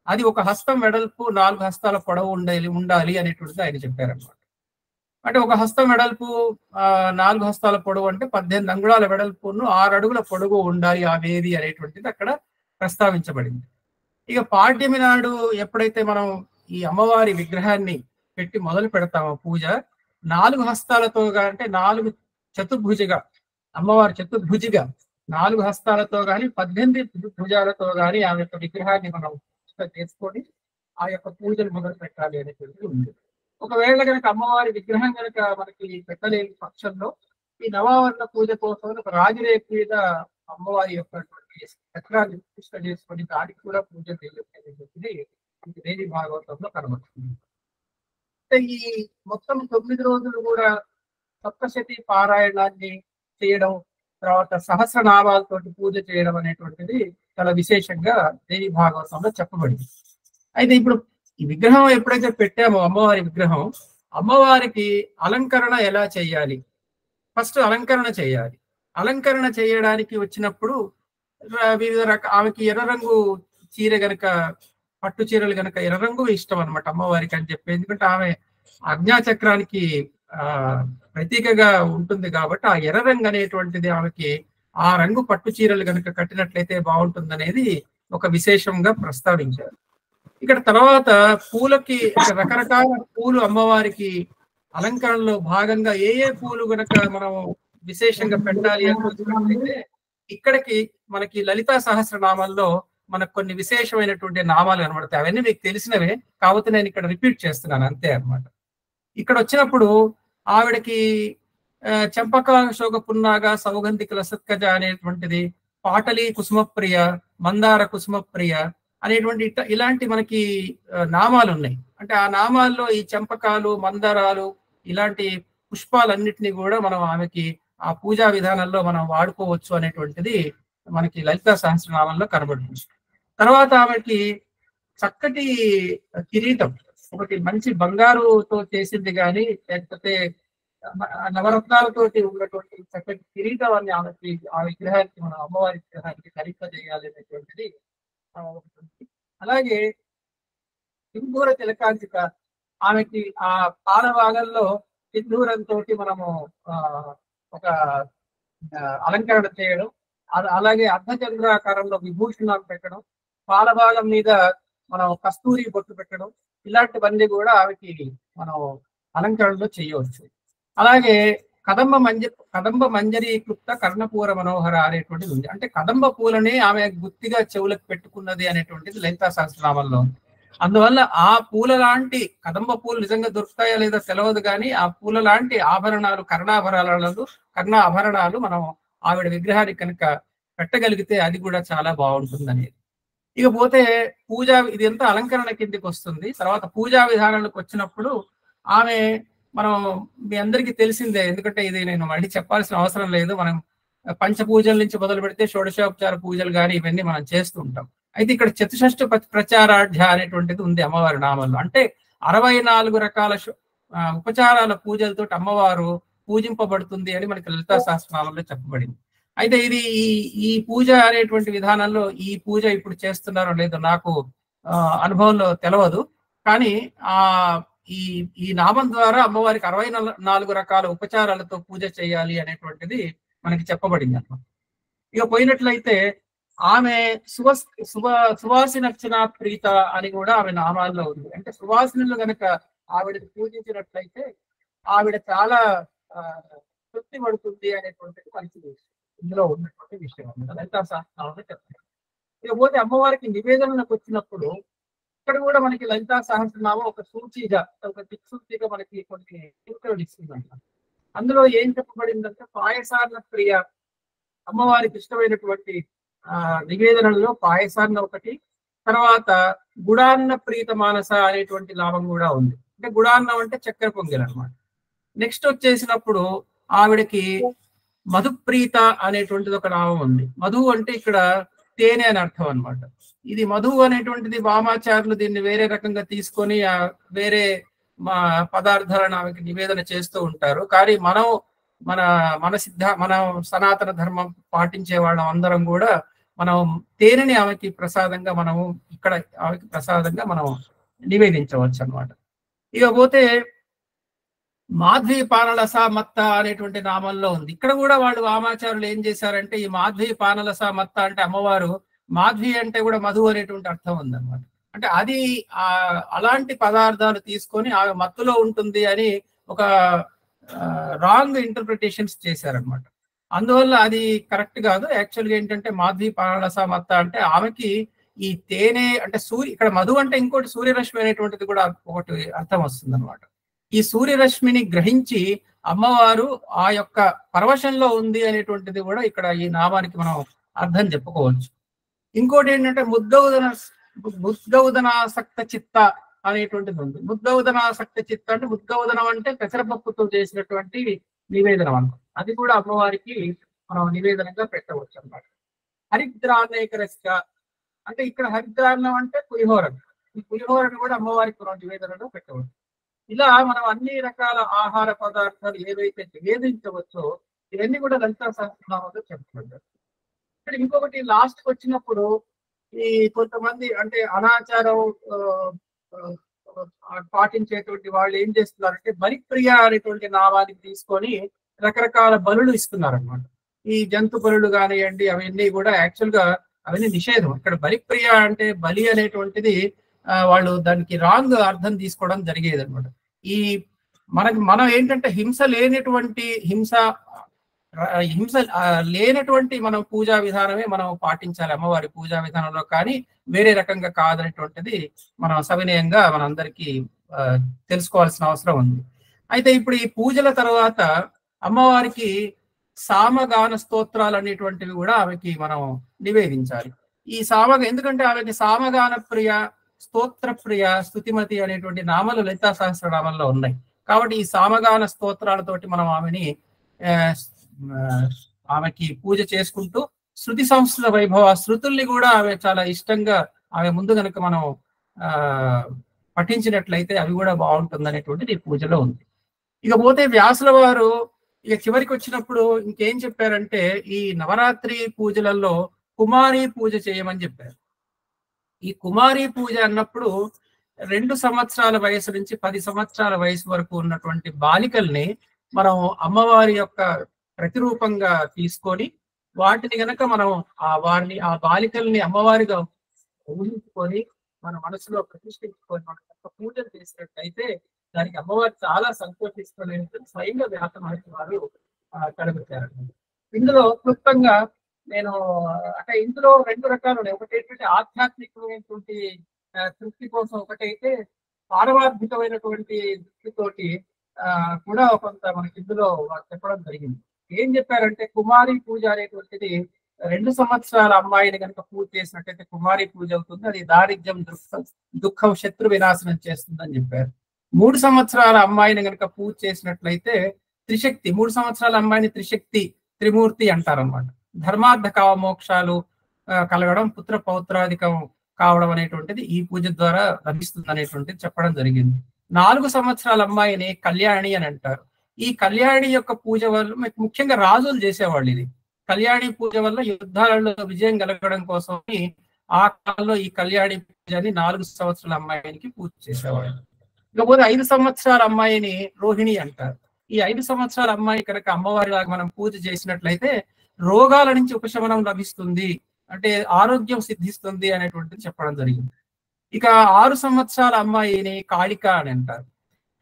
అది 1 హస్తం వెడల్పు, 4 హస్తాల పొడవు ఉండాలి అనేటువంటిది ఆయన చెప్పారనమాట. అంటే 1 హస్తం వెడల్పు 4 హస్తాల పొడవు అంటే 18 అంగుళాల వెడల్పును 6 అడుగుల పొడవు ఉండాలి ఆ వేది అనేటువంటిది అక్కడ ప్రస్తావించబడింది. ఇక పాడ్యమి నాడు ఎప్పుడైతే మనం ఈ అమ్మవారి విగ్రహాన్ని పెట్టి మొదలు పెడతామో పూజ 4 హస్తాలతో అంటే 4 చతుర్భుజిగా అమ్మవారి చతుర్భుజిగా 4 హస్తాలతో గాని 18 భుజాలతో గాని ఆమె యొక్క విగ్రహాన్ని మనం చేసుకొని ఆ యొక్క పూజలు మొదలు పెట్టాలి అనేటువంటిది ఉంది. ఒకవేళ కనుక అమ్మవారి విగ్రహం కనుక మనకి పెట్టలేని పక్షంలో ఈ నవావరణ పూజ కోసం ఒక రాజరేఖ మీద అమ్మవారి యొక్క చక్రాన్ని ప్రతిష్ట చేసుకొని దానికి కూడా పూజ చేయొచ్చని దేవి భాగవతంలో కనబడుతుంది. అంటే ఈ మొత్తం 9 రోజులు కూడా సప్తశతి పారాయణాన్ని చేయడం, తర్వాత సహస్రనామాలతోటి పూజ చేయడం అనేటువంటిది చాలా విశేషంగా దేవి భాగవతంలో చెప్పబడింది. అయితే ఇప్పుడు ఈ విగ్రహం ఎప్పుడైతే పెట్టామో అమ్మవారి విగ్రహం, అమ్మవారికి అలంకరణ ఎలా చేయాలి? ఫస్ట్ అలంకరణ చేయాలి. అలంకరణ చేయడానికి వచ్చినప్పుడు వివిధ ఆమెకి ఎర్ర రంగు చీర గనక, పట్టు చీరలు గనక ఎర్ర రంగు ఇష్టం అనమాట అమ్మవారికి అని చెప్పి. ఎందుకంటే ఆమె ఆజ్ఞాచక్రానికి ప్రతీకగా ఉంటుంది కాబట్టి ఆ ఎర్ర రంగు అనేటువంటిది ఆమెకి ఆ రంగు పట్టు చీరలు గనక కట్టినట్లయితే బాగుంటుంది అనేది ఒక విశేషంగా ప్రస్తావించారు. ఇక్కడ తర్వాత పూలకి రకరకాల పూలు అమ్మవారికి అలంకరణలో భాగంగా ఏ ఏ పూలు గనక మనం విశేషంగా పెట్టాలి అనుకుంటున్నట్లయితే ఇక్కడికి మనకి లలితా సహస్రనామాల్లో మనకు కొన్ని విశేషమైనటువంటి నామాలు కనబడతాయి. అవన్నీ మీకు తెలిసినవే, కాకపోతే నేను ఇక్కడ రిపీట్ చేస్తున్నాను అంతే అన్నమాట. ఇక్కడ వచ్చినప్పుడు ఆవిడకి చంపక శోక పున్నాగ సౌగంధిక లసత్కజ అనేటువంటిది, పాటలి కుసుమప్రియ, మందార కుసుమప్రియ అనేటువంటి ఇలాంటి మనకి నామాలు ఉన్నాయి. అంటే ఆ నామాల్లో ఈ చంపకాలు, మందారాలు ఇలాంటి పుష్పాలన్నిటినీ కూడా మనం ఆమెకి ఆ పూజా విధానంలో మనం వాడుకోవచ్చు అనేటువంటిది మనకి లలితా సహస్రనామంలో కనబడుతుంది. తర్వాత ఆమెకి చక్కటి కిరీటం, ఒకటి మంచి బంగారుతో చేసింది కానీ లేకపోతే నవరత్నాలతోటి ఉన్నటువంటి చక్కటి కిరీటాన్ని ఆమెకి, ఆ విగ్రహానికి, మన అమ్మవారి విగ్రహానికి ధరింపజేయాలి అనేటువంటిది ఒకటి. అలాగే సింధూర తిలకాంచిక, ఆమెకి ఆ పాల భాగంలో సింధూరంతో మనము ఒక అలంకరణ చేయడం, అలాగే అర్ధచంద్రాకారంలో విభూషణాలు పెట్టడం, పాల భాగం మీద మనం కస్తూరి బొట్టు పెట్టడం, ఇలాంటివన్నీ కూడా ఆమెకి మనం అలంకరణలో చేయవచ్చు. అలాగే కదంబ మంజరి క్లుప్త కర్ణపూర మనోహర అనేటువంటిది ఉంది. అంటే కదంబ పూలనే ఆమె గుత్తిగా చెవులకు పెట్టుకున్నది అనేటువంటిది లలితా సహస్రనామంలో ఉంది. అందువల్ల ఆ పూల లాంటి కదంబ పూలు నిజంగా దొరుకుతాయా లేదా తెలియదు కానీ ఆ పూల లాంటి ఆభరణాలు, కర్ణాభరణాలు మనం ఆవిడ విగ్రహానికి కనుక పెట్టగలిగితే అది కూడా చాలా బాగుంటుంది అనేది. ఇకపోతే ఇది ఎంత అలంకరణ కిందికి వస్తుంది. తర్వాత పూజా విధానాలకు వచ్చినప్పుడు ఆమె, మనం మీ అందరికీ తెలిసిందే, ఎందుకంటే ఇది నేను మళ్ళీ చెప్పాల్సిన అవసరం లేదు. మనం పంచపూజల నుంచి మొదలు పెడితే షోడశోపచార పూజలు కానీ ఇవన్నీ మనం చేస్తూ ఉంటాం. అయితే ఇక్కడ చతుషష్ఠ ప్రచారాఢ్య అనేటువంటిది ఉంది అమ్మవారి నామంలో. అంటే 64 రకాల ఉపచారాల పూజలతో అమ్మవారు పూజింపబడుతుంది అని మనకి లలితా సహస్రనామంలో చెప్పబడింది. అయితే ఇది ఈ పూజ అనేటువంటి విధానంలో ఈ పూజ ఇప్పుడు చేస్తున్నారో లేదో నాకు అనుభవంలో తెలియదు. కానీ ఈ నామం ద్వారా అమ్మవారికి 64 రకాల ఉపచారాలతో పూజ చేయాలి అనేటువంటిది మనకి చెప్పబడింది అన్నమాట. ఇక పోయినట్లయితే ఆమె సువాసినర్చన ప్రీత అని కూడా ఆమె నామాల్లో ఉంది. అంటే సువాసినులు గనక ఆవిడని పూజించినట్లయితే ఆవిడ చాలా తృప్తి పడుతుంది అనేటువంటిది మనకి ఇందులో ఉన్నటువంటి విషయం లలితా సహస్రనామంలో చెప్తారు. ఇకపోతే అమ్మవారికి నివేదనకు వచ్చినప్పుడు ఇక్కడ కూడా మనకి లలితా సహస్రనామం ఒక సూచిగా, ఒక దిక్సూచిగా మనకి కొన్ని సూచనలు ఇస్తుందంట. అందులో ఏం చెప్పబడిందంటే పాయసాన్న ప్రియ, అమ్మవారికి ఇష్టమైనటువంటి నివేదనలో పాయసాన్న ఒకటి, తర్వాత గుడాన్న ప్రీత మానస అనేటువంటి నామం కూడా ఉంది. అంటే గుడాన్నం అంటే చక్కెర పొంగల్ అనమాట. నెక్స్ట్ వచ్చేసినప్పుడు ఆవిడకి మధుప్రీత అనేటువంటిది ఒక నామం ఉంది. మధు అంటే ఇక్కడ తేనె అని అర్థం అనమాట. ఇది మధు అనేటువంటిది వామాచారులు దీన్ని వేరే రకంగా తీసుకొని వేరే పదార్థాలను ఆమెకి నివేదన చేస్తూ ఉంటారు. కానీ మన సనాతన ధర్మం పాటించే వాళ్ళం అందరం కూడా మనం తేనెని ఆమెకి ప్రసాదంగా మనం నివేదించవచ్చు అన్నమాట. ఇకపోతే మాధ్వీ పానలస మత్త అనేటువంటి నామంలో ఉంది. ఇక్కడ కూడా వాళ్ళు వామాచారులు ఏం చేశారంటే ఈ మాధ్వీ పానలస మత్త అంటే అమ్మవారు, మాధ్వి అంటే కూడా మధు అనేటువంటి అర్థం ఉందన్నమాట. అంటే అది అలాంటి పదార్థాలు తీసుకొని ఆమె మత్తులో ఉంటుంది అని ఒక రాంగ్ ఇంటర్ప్రిటేషన్స్ చేశారనమాట. అందువల్ల అది కరెక్ట్ కాదు. యాక్చువల్గా ఏంటంటే మాధ్వి పానలస మత్త అంటే ఆమెకి ఈ తేనె అంటే ఇక్కడ మధు అంటే ఇంకోటి సూర్యరశ్మి అనేటువంటిది కూడా ఒకటి అర్థం వస్తుంది అనమాట. ఈ సూర్యరశ్మిని గ్రహించి అమ్మవారు ఆ యొక్క పరవశంలో ఉంది అనేటువంటిది కూడా ఇక్కడ ఈ నామానికి మనం అర్థం చెప్పుకోవచ్చు. ఇంకోటి ఏంటంటే ముద్గౌదనాసక్త చిత్త అనేటువంటిది ఉంది. ముద్గౌదనాసక్త చిత్త అంటే ముద్గౌదనం అంటే పెసరపప్పుతో చేసినటువంటి నివేదనం అన్నమాట. అది కూడా అమ్మవారికి మనం నివేదనంగా పెట్టవచ్చు అన్నమాట. హరిద్రాన్నేకరస్య అంటే ఇక్కడ హరిద్రాన్నం అంటే పులిహోర. ఈ పులిహోరను కూడా అమ్మవారికి మనం నివేదనలో పెట్టవచ్చు. ఇలా మనం అన్ని రకాల ఆహార పదార్థాలు ఏవైతే నివేదించవచ్చో ఇవన్నీ కూడా లలితా సహస్రనామంలో చెప్పుకుంటారు. ఇక్కడ ఇంకొకటి లాస్ట్ వచ్చినప్పుడు ఈ కొంతమంది అంటే అనాచారం పాటించేటువంటి వాళ్ళు ఏం చేస్తున్నారంటే బలిప్రియ అనేటువంటి నామాన్ని తీసుకొని రకరకాల బలులు ఇస్తున్నారు అనమాట. ఈ జంతు బలులు కానివ్వండి అవన్నీ కూడా యాక్చువల్ గా అవన్నీ నిషేధం. ఇక్కడ బలిప్రియ అంటే బలి అనేటువంటిది వాళ్ళు దానికి రాంగ్ అర్థం తీసుకోవడం జరిగేది అనమాట. ఈ మనం ఏంటంటే హింస లేనటువంటి మనం పూజా విధానమే మనం పాటించాలి అమ్మవారి పూజా విధానంలో, కానీ వేరే రకంగా కాదనేటువంటిది మనం సవినయంగా మనందరికీ తెలుసుకోవాల్సిన అవసరం ఉంది. అయితే ఇప్పుడు ఈ పూజల తర్వాత అమ్మవారికి సామగాన స్తోత్రాలు అనేటువంటివి కూడా ఆమెకి మనం నివేదించాలి. ఈ ఎందుకంటే ఆమెకి సామగాన ప్రియ, స్తోత్ర ప్రియ, స్తుతిమతి అనేటువంటి నామాలు లలితా సహస్రనామంలో ఉన్నాయి. కాబట్టి ఈ సామగాన స్తోత్రాలతోటి మనం ఆమెకి పూజ చేసుకుంటూ శృతి సంస్కృత వైభవ శృతుల్ని కూడా ఆమె చాలా ఇష్టంగా ఆమె ముందు కనుక మనం పఠించినట్లయితే అవి కూడా బాగుంటుంది అనేటువంటిది ఈ పూజలో ఉంది. ఇకపోతే వ్యాసుల వారు ఇక చివరికి వచ్చినప్పుడు ఇంకేం చెప్పారంటే ఈ నవరాత్రి పూజలలో కుమారి పూజ చేయమని చెప్పారు. ఈ కుమారి పూజ అన్నప్పుడు 2 సంవత్సరాల వయసు నుంచి 10 సంవత్సరాల వయసు వరకు ఉన్నటువంటి బాలికల్ని మనం అమ్మవారి యొక్క ప్రతిరూపంగా తీసుకొని వాటిని గనక మనం ఆ బాలికల్ని అమ్మవారిగా ఊహించుకొని మన మనసులో ప్రతిష్ఠించుకొని మన యొక్క పూజలు చేసినట్లయితే దానికి అమ్మవారు చాలా సంతోషిస్తున్న స్వయంగా వ్యాస మహర్షి వారు కలుగుతారు. ఇందులో క్లుప్తంగా నేను అంటే ఇందులో 2 రకాలు ఉన్నాయి. ఒకటి ఏంటంటే ఆధ్యాత్మికమైనటువంటి తృప్తి కోసం, ఒకటైతే పారమార్థికమైనటువంటి దృష్టితోటి కూడా కొంత మనకి ఇందులో చెప్పడం జరిగింది. ఏం చెప్పారంటే కుమారి పూజ అనేటువంటిది 2 సంవత్సరాల అమ్మాయిని కనుక పూజ చేసినట్టయితే కుమారి పూజ అవుతుంది. అది దారిద్ర్యం, దుఃఖం, శత్రు వినాశనం చేస్తుందని చెప్పారు. 3 సంవత్సరాల అమ్మాయిని కనుక పూజ చేసినట్లయితే త్రిశక్తి, 3 సంవత్సరాల అమ్మాయిని త్రిశక్తి, త్రిమూర్తి అంటారనమాట. ధర్మార్థ కామ మోక్షాలు కలగడం, పుత్ర పౌత్రాధికం కావడం అనేటువంటిది ఈ పూజ ద్వారా లభిస్తుంది అనేటువంటిది చెప్పడం జరిగింది. 4 సంవత్సరాల అమ్మాయిని కళ్యాణి అని అంటారు. ఈ కళ్యాణి యొక్క పూజ వల్ల ముఖ్యంగా రాజులు చేసేవాళ్ళు. ఇది కళ్యాణి పూజ వల్ల యుద్ధాలలో విజయం కలగడం కోసం ఆ కాలంలో ఈ కళ్యాణి పూజని 4 సంవత్సరాల అమ్మాయికి పూజ చేసేవాళ్ళు. ఇకపోతే 5 సంవత్సరాల అమ్మాయిని రోహిణి అంటారు. ఈ 5 సంవత్సరాల అమ్మాయి కనుక అమ్మవారిలాగా మనం పూజ చేసినట్లయితే రోగాల నుంచి ఉపశమనం లభిస్తుంది, అంటే ఆరోగ్యం సిద్ధిస్తుంది అనేటువంటిది చెప్పడం జరిగింది. ఇక 6 సంవత్సరాల అమ్మాయిని కాళిక అని అంటారు.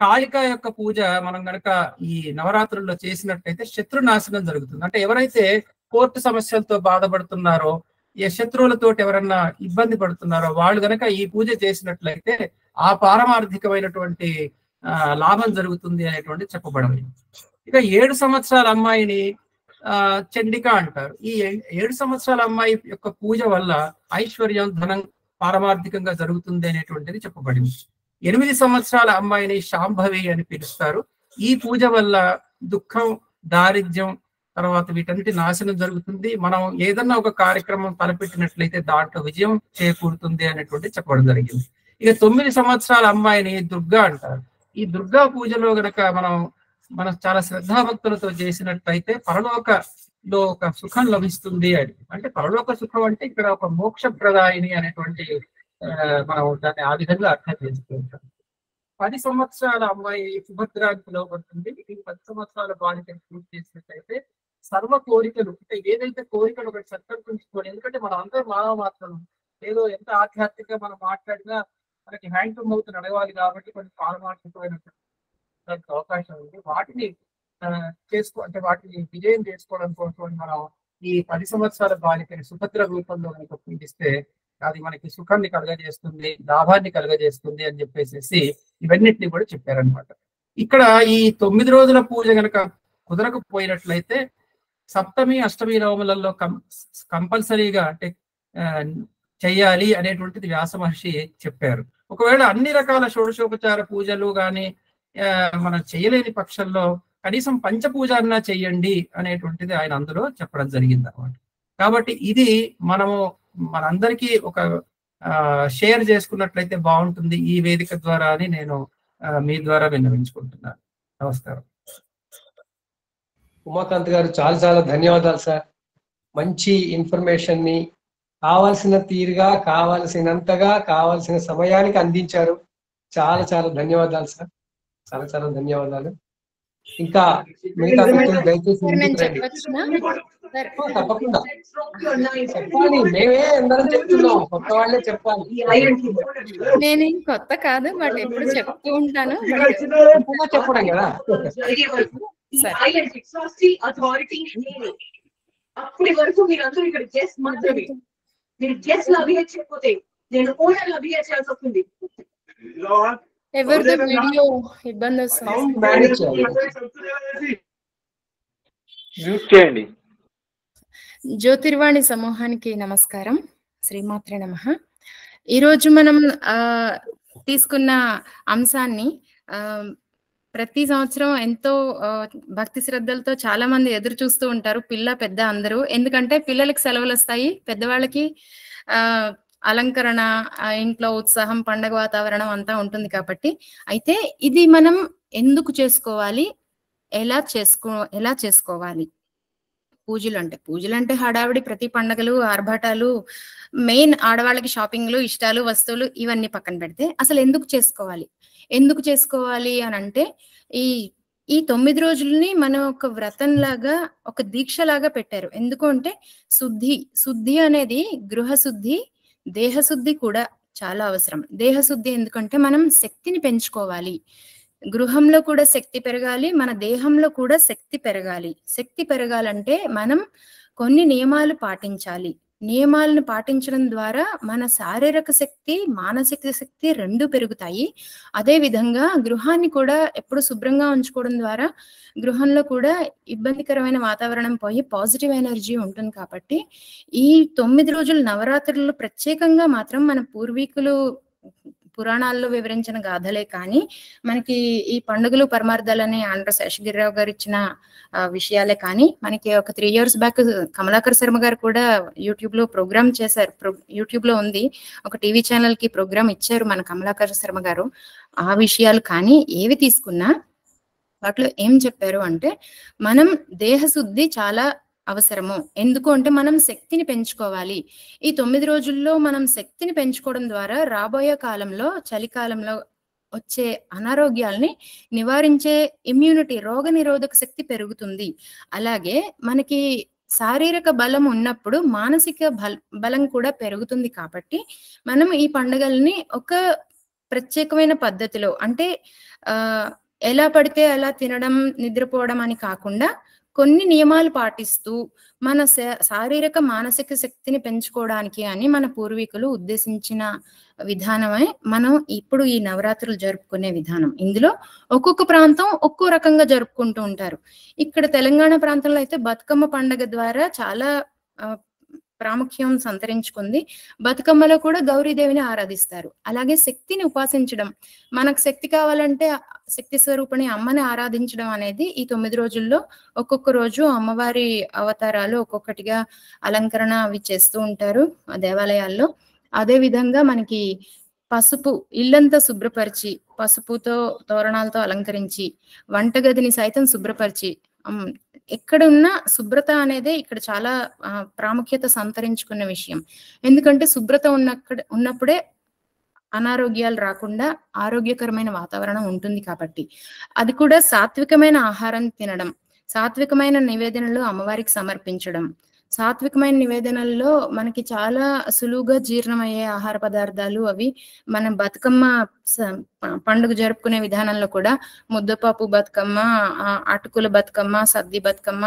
కాళిక యొక్క పూజ మనం కనుక ఈ నవరాత్రుల్లో చేసినట్లయితే శత్రునాశనం జరుగుతుంది. అంటే ఎవరైతే కోర్టు సమస్యలతో బాధపడుతున్నారో, ఏ శత్రువులతో ఎవరన్నా ఇబ్బంది పడుతున్నారో వాళ్ళు కనుక ఈ పూజ చేసినట్లయితే ఆ పారమార్థికమైనటువంటి లాభం జరుగుతుంది అనేటువంటి చెప్పబడింది. ఇక 7 సంవత్సరాల అమ్మాయిని చండిక అంటారు. ఈ 7 సంవత్సరాల అమ్మాయి యొక్క పూజ వల్ల ఐశ్వర్యం, ధనం పారమార్థికంగా జరుగుతుంది అనేటువంటిది చెప్పబడింది. 8 సంవత్సరాల అమ్మాయిని శాంభవి అని పిలుస్తారు. ఈ పూజ వల్ల దుఃఖం, దారిద్ర్యం, తర్వాత వీటన్నిటి నాశనం జరుగుతుంది. మనం ఏదన్నా ఒక కార్యక్రమం తలపెట్టినట్లయితే దాంట్లో విజయం చేకూరుతుంది అనేటువంటి చెప్పడం జరిగింది. ఇక 9 సంవత్సరాల అమ్మాయిని దుర్గా అంటారు. ఈ దుర్గా పూజలో గనక మనం చాలా శ్రద్ధాభక్తులతో చేసినట్లయితే పరలోకలో ఒక సుఖం లభిస్తుంది అని. అంటే పరలోక సుఖం అంటే ఇక్కడ ఒక మోక్షప్రదాయిని అనేటువంటి మనం దాన్ని ఆ విధంగా అర్థం చేసుకుంటాం. 10 సంవత్సరాల అమ్మాయి సుభద్ర అని పిలువబడుతుంది. ఈ 10 సంవత్సరాల బాలికను పూజ చేసినట్లయితే సర్వ కోరికలు, అంటే ఏదైతే కోరికలు ఒకటి సంకల్పించుకోవాలి. ఎందుకంటే మనం అందరూ మానవ మాత్రం, ఏదో ఎంత ఆధ్యాత్మికంగా మనం మాట్లాడినా మనకి హ్యాండ్ టు మౌత్ నడవాలి కాబట్టి కొన్ని పారమార్థికమైన అవకాశం ఉంది. వాటిని అంటే వాటిని విజయం చేసుకోవడం కోసం మనం ఈ 10 సంవత్సరాల బాలికని సుభద్ర రూపంలో కనుక పూజిస్తే అది మనకి సుఖాన్ని కలగజేస్తుంది, లాభాన్ని కలగజేస్తుంది అని చెప్పేసి ఇవన్నిటిని కూడా చెప్పారనమాట. ఇక్కడ ఈ 9 రోజుల పూజ గనక కుదరకపోయినట్లయితే సప్తమి అష్టమి నవములలో కంపల్సరీగా అంటే చెయ్యాలి అనేటువంటిది వ్యాస మహర్షి చెప్పారు. ఒకవేళ అన్ని రకాల షోడశోపచార పూజలు కానీ మనం చేయలేని పక్షంలో కనీసం పంచపూజ అన్నా చెయ్యండి అనేటువంటిది ఆయన అందులో చెప్పడం జరిగింది అన్నమాట. కాబట్టి ఇది మనము మనందరికీ ఒక షేర్ చేసుకున్నట్లయితే బాగుంటుంది ఈ వేదిక ద్వారా అని నేను మీ ద్వారా విన్నవించుకుంటున్నాను. నమస్కారం. ఉమాకాంత్ గారు చాలా చాలా ధన్యవాదాలు సార్. మంచి ఇన్ఫర్మేషన్ ని కావాల్సిన తీరుగా, కావాల్సినంతగా, కావాల్సిన సమయానికి అందించారు. చాలా చాలా ధన్యవాదాలు సార్. చాలా చాలా ధన్యవాదాలు. ఇంకా మిగతా వ్యక్తులు దయచేసి ముందుకు రండి. తప్పకుండా చెప్పాలి, మేమే అందరం చెప్తున్నాం, కొత్త వాళ్ళే చెప్పాలి. నేను కొత్త కాదు, బట్ ఎప్పుడు చెప్తూ ఉంటాను. చెప్పడం కదా. అప్పటి వరకు మీరందరూ ఇక్కడ గెస్ట్ మాత్రమే. మీరు గెస్ట్ అభిహేట్ చేయకపోతే నేను ఓనర్ అభిహేట్ చేయాల్సి వస్తుంది. ఎవరిదో వీడియో ఇబ్బంది వస్తుంది. జ్యోతిర్వాణి సమూహానికి నమస్కారం. శ్రీమాత్రే నమః. ఈరోజు మనం తీసుకున్న అంశాన్ని ప్రతి సంవత్సరం ఎంతో భక్తి శ్రద్ధలతో చాలా మంది ఎదురు చూస్తూ ఉంటారు, పిల్ల పెద్ద అందరూ. ఎందుకంటే పిల్లలకి సెలవులు వస్తాయి, పెద్దవాళ్ళకి అలంకరణ, ఇంట్లో ఉత్సాహం, పండగ వాతావరణం అంతా ఉంటుంది కాబట్టి. అయితే ఇది మనం ఎందుకు చేసుకోవాలి, ఎలా చేసుకోవాలి? పూజలు అంటే హడావిడి, ప్రతి పండగలు, ఆర్భాటాలు, మెయిన్ ఆడవాళ్ళకి షాపింగ్లు, ఇష్టాలు, వస్తువులు ఇవన్నీ పక్కన పెడితే అసలు ఎందుకు చేసుకోవాలి అని అంటే ఈ 9 రోజుల్ని మనం ఒక వ్రతంలాగా, ఒక దీక్షలాగా పెట్టారు. ఎందుకు అంటే శుద్ధి అనేది గృహశుద్ధి, దేహశుద్ధి కూడా చాలా అవసరం. దేహశుద్ధి ఎందుకంటే మనం శక్తిని పెంచుకోవాలి, గృహంలో కూడా శక్తి పెరగాలి, మన దేహంలో కూడా శక్తి పెరగాలి. శక్తి పెరగాలంటే మనం కొన్ని నియమాలు పాటించాలి. నియమాలను పాటించడం ద్వారా మన శారీరక శక్తి, మానసిక శక్తి రెండూ పెరుగుతాయి. అదే విధంగా గృహాన్ని కూడా ఎప్పుడు శుభ్రంగా ఉంచుకోవడం ద్వారా గృహంలో కూడా ఇబ్బందికరమైన వాతావరణం పోయి పాజిటివ్ ఎనర్జీ ఉంటుంది. కాబట్టి ఈ 9 రోజుల నవరాత్రులు ప్రత్యేకంగా మాత్రం మన పూర్వీకులు పురాణాల్లో వివరించిన గాథలే కానీ మనకి ఈ పండుగలు పరమార్థాలని ఆంధ్ర శేషగిరిరావు గారు ఇచ్చిన విషయాలే కానీ, మనకి ఒక 3 years బ్యాక్ కమలాకర్ శర్మ గారు కూడా యూట్యూబ్ లో ప్రోగ్రామ్ చేశారు. యూట్యూబ్ లో ఉంది, ఒక టీవీ ఛానల్ కి ప్రోగ్రామ్ ఇచ్చారు మన కమలాకర్ శర్మ గారు. ఆ విషయాలు కానీ ఏవి తీసుకున్నా వాటిలో ఏం చెప్పారు అంటే మనం దేహశుద్ధి చాలా అవసరము. ఎందుకు అంటే మనం శక్తిని పెంచుకోవాలి. ఈ 9 రోజుల్లో మనం శక్తిని పెంచుకోవడం ద్వారా రాబోయే కాలంలో, చలికాలంలో వచ్చే అనారోగ్యాల్ని నివారించే ఇమ్యూనిటీ, రోగ నిరోధక శక్తి పెరుగుతుంది. అలాగే మనకి శారీరక బలం ఉన్నప్పుడు మానసిక బలం కూడా పెరుగుతుంది. కాబట్టి మనం ఈ పండుగల్ని ఒక ప్రత్యేకమైన పద్ధతిలో, అంటే ఎలా పడితే అలా తినడం, నిద్రపోవడం అని కాకుండా కొన్ని నియమాలు పాటిస్తూ మన శారీరక మానసిక శక్తిని పెంచుకోవడానికి అని మన పూర్వీకులు ఉద్దేశించిన విధానమే మనం ఇప్పుడు ఈ నవరాత్రులు జరుపుకునే విధానం. ఇందులో ఒక్కొక్క ప్రాంతం ఒక్కో రకంగా జరుపుకుంటూ ఉంటారు. ఇక్కడ తెలంగాణ ప్రాంతంలో అయితే బతుకమ్మ పండుగ ద్వారా చాలా ప్రాముఖ్యం సంతరించుకుంది. బతుకమ్మలో కూడా గౌరీదేవిని ఆరాధిస్తారు. అలాగే శక్తిని ఉపాసించడం, మనకు శక్తి కావాలంటే శక్తి స్వరూపిణి అమ్మని ఆరాధించడం అనేది ఈ 9 రోజుల్లో ఒక్కొక్క రోజు అమ్మవారి అవతారాలు ఒక్కొక్కటిగా అలంకరణ అవి చేస్తూ ఉంటారు ఆ దేవాలయాల్లో. అదే విధంగా మనకి పసుపు, ఇల్లంతా శుభ్రపరిచి, పసుపుతో తోరణాలతో అలంకరించి, వంటగదిని సైతం శుభ్రపరిచి, ఎక్కడున్నా శుభ్రత అనేది ఇక్కడ చాలా ప్రాముఖ్యత సంతరించుకున్న విషయం. ఎందుకంటే శుభ్రత ఉన్నప్పుడే అనారోగ్యాలు రాకుండా ఆరోగ్యకరమైన వాతావరణం ఉంటుంది. కాబట్టి అది కూడా సాత్వికమైన ఆహారం తినడం, సాత్వికమైన నివేదనలు అమ్మవారికి సమర్పించడం, సాత్వికమైన నివేదనల్లో మనకి చాలా సులువుగా జీర్ణమయ్యే ఆహార పదార్థాలు అవి మన బతుకమ్మ పండుగ జరుపుకునే విధానంలో కూడా ముద్దపప్పు బతుకమ్మ, అటుకుల బతుకమ్మ, సద్ది బతుకమ్మ,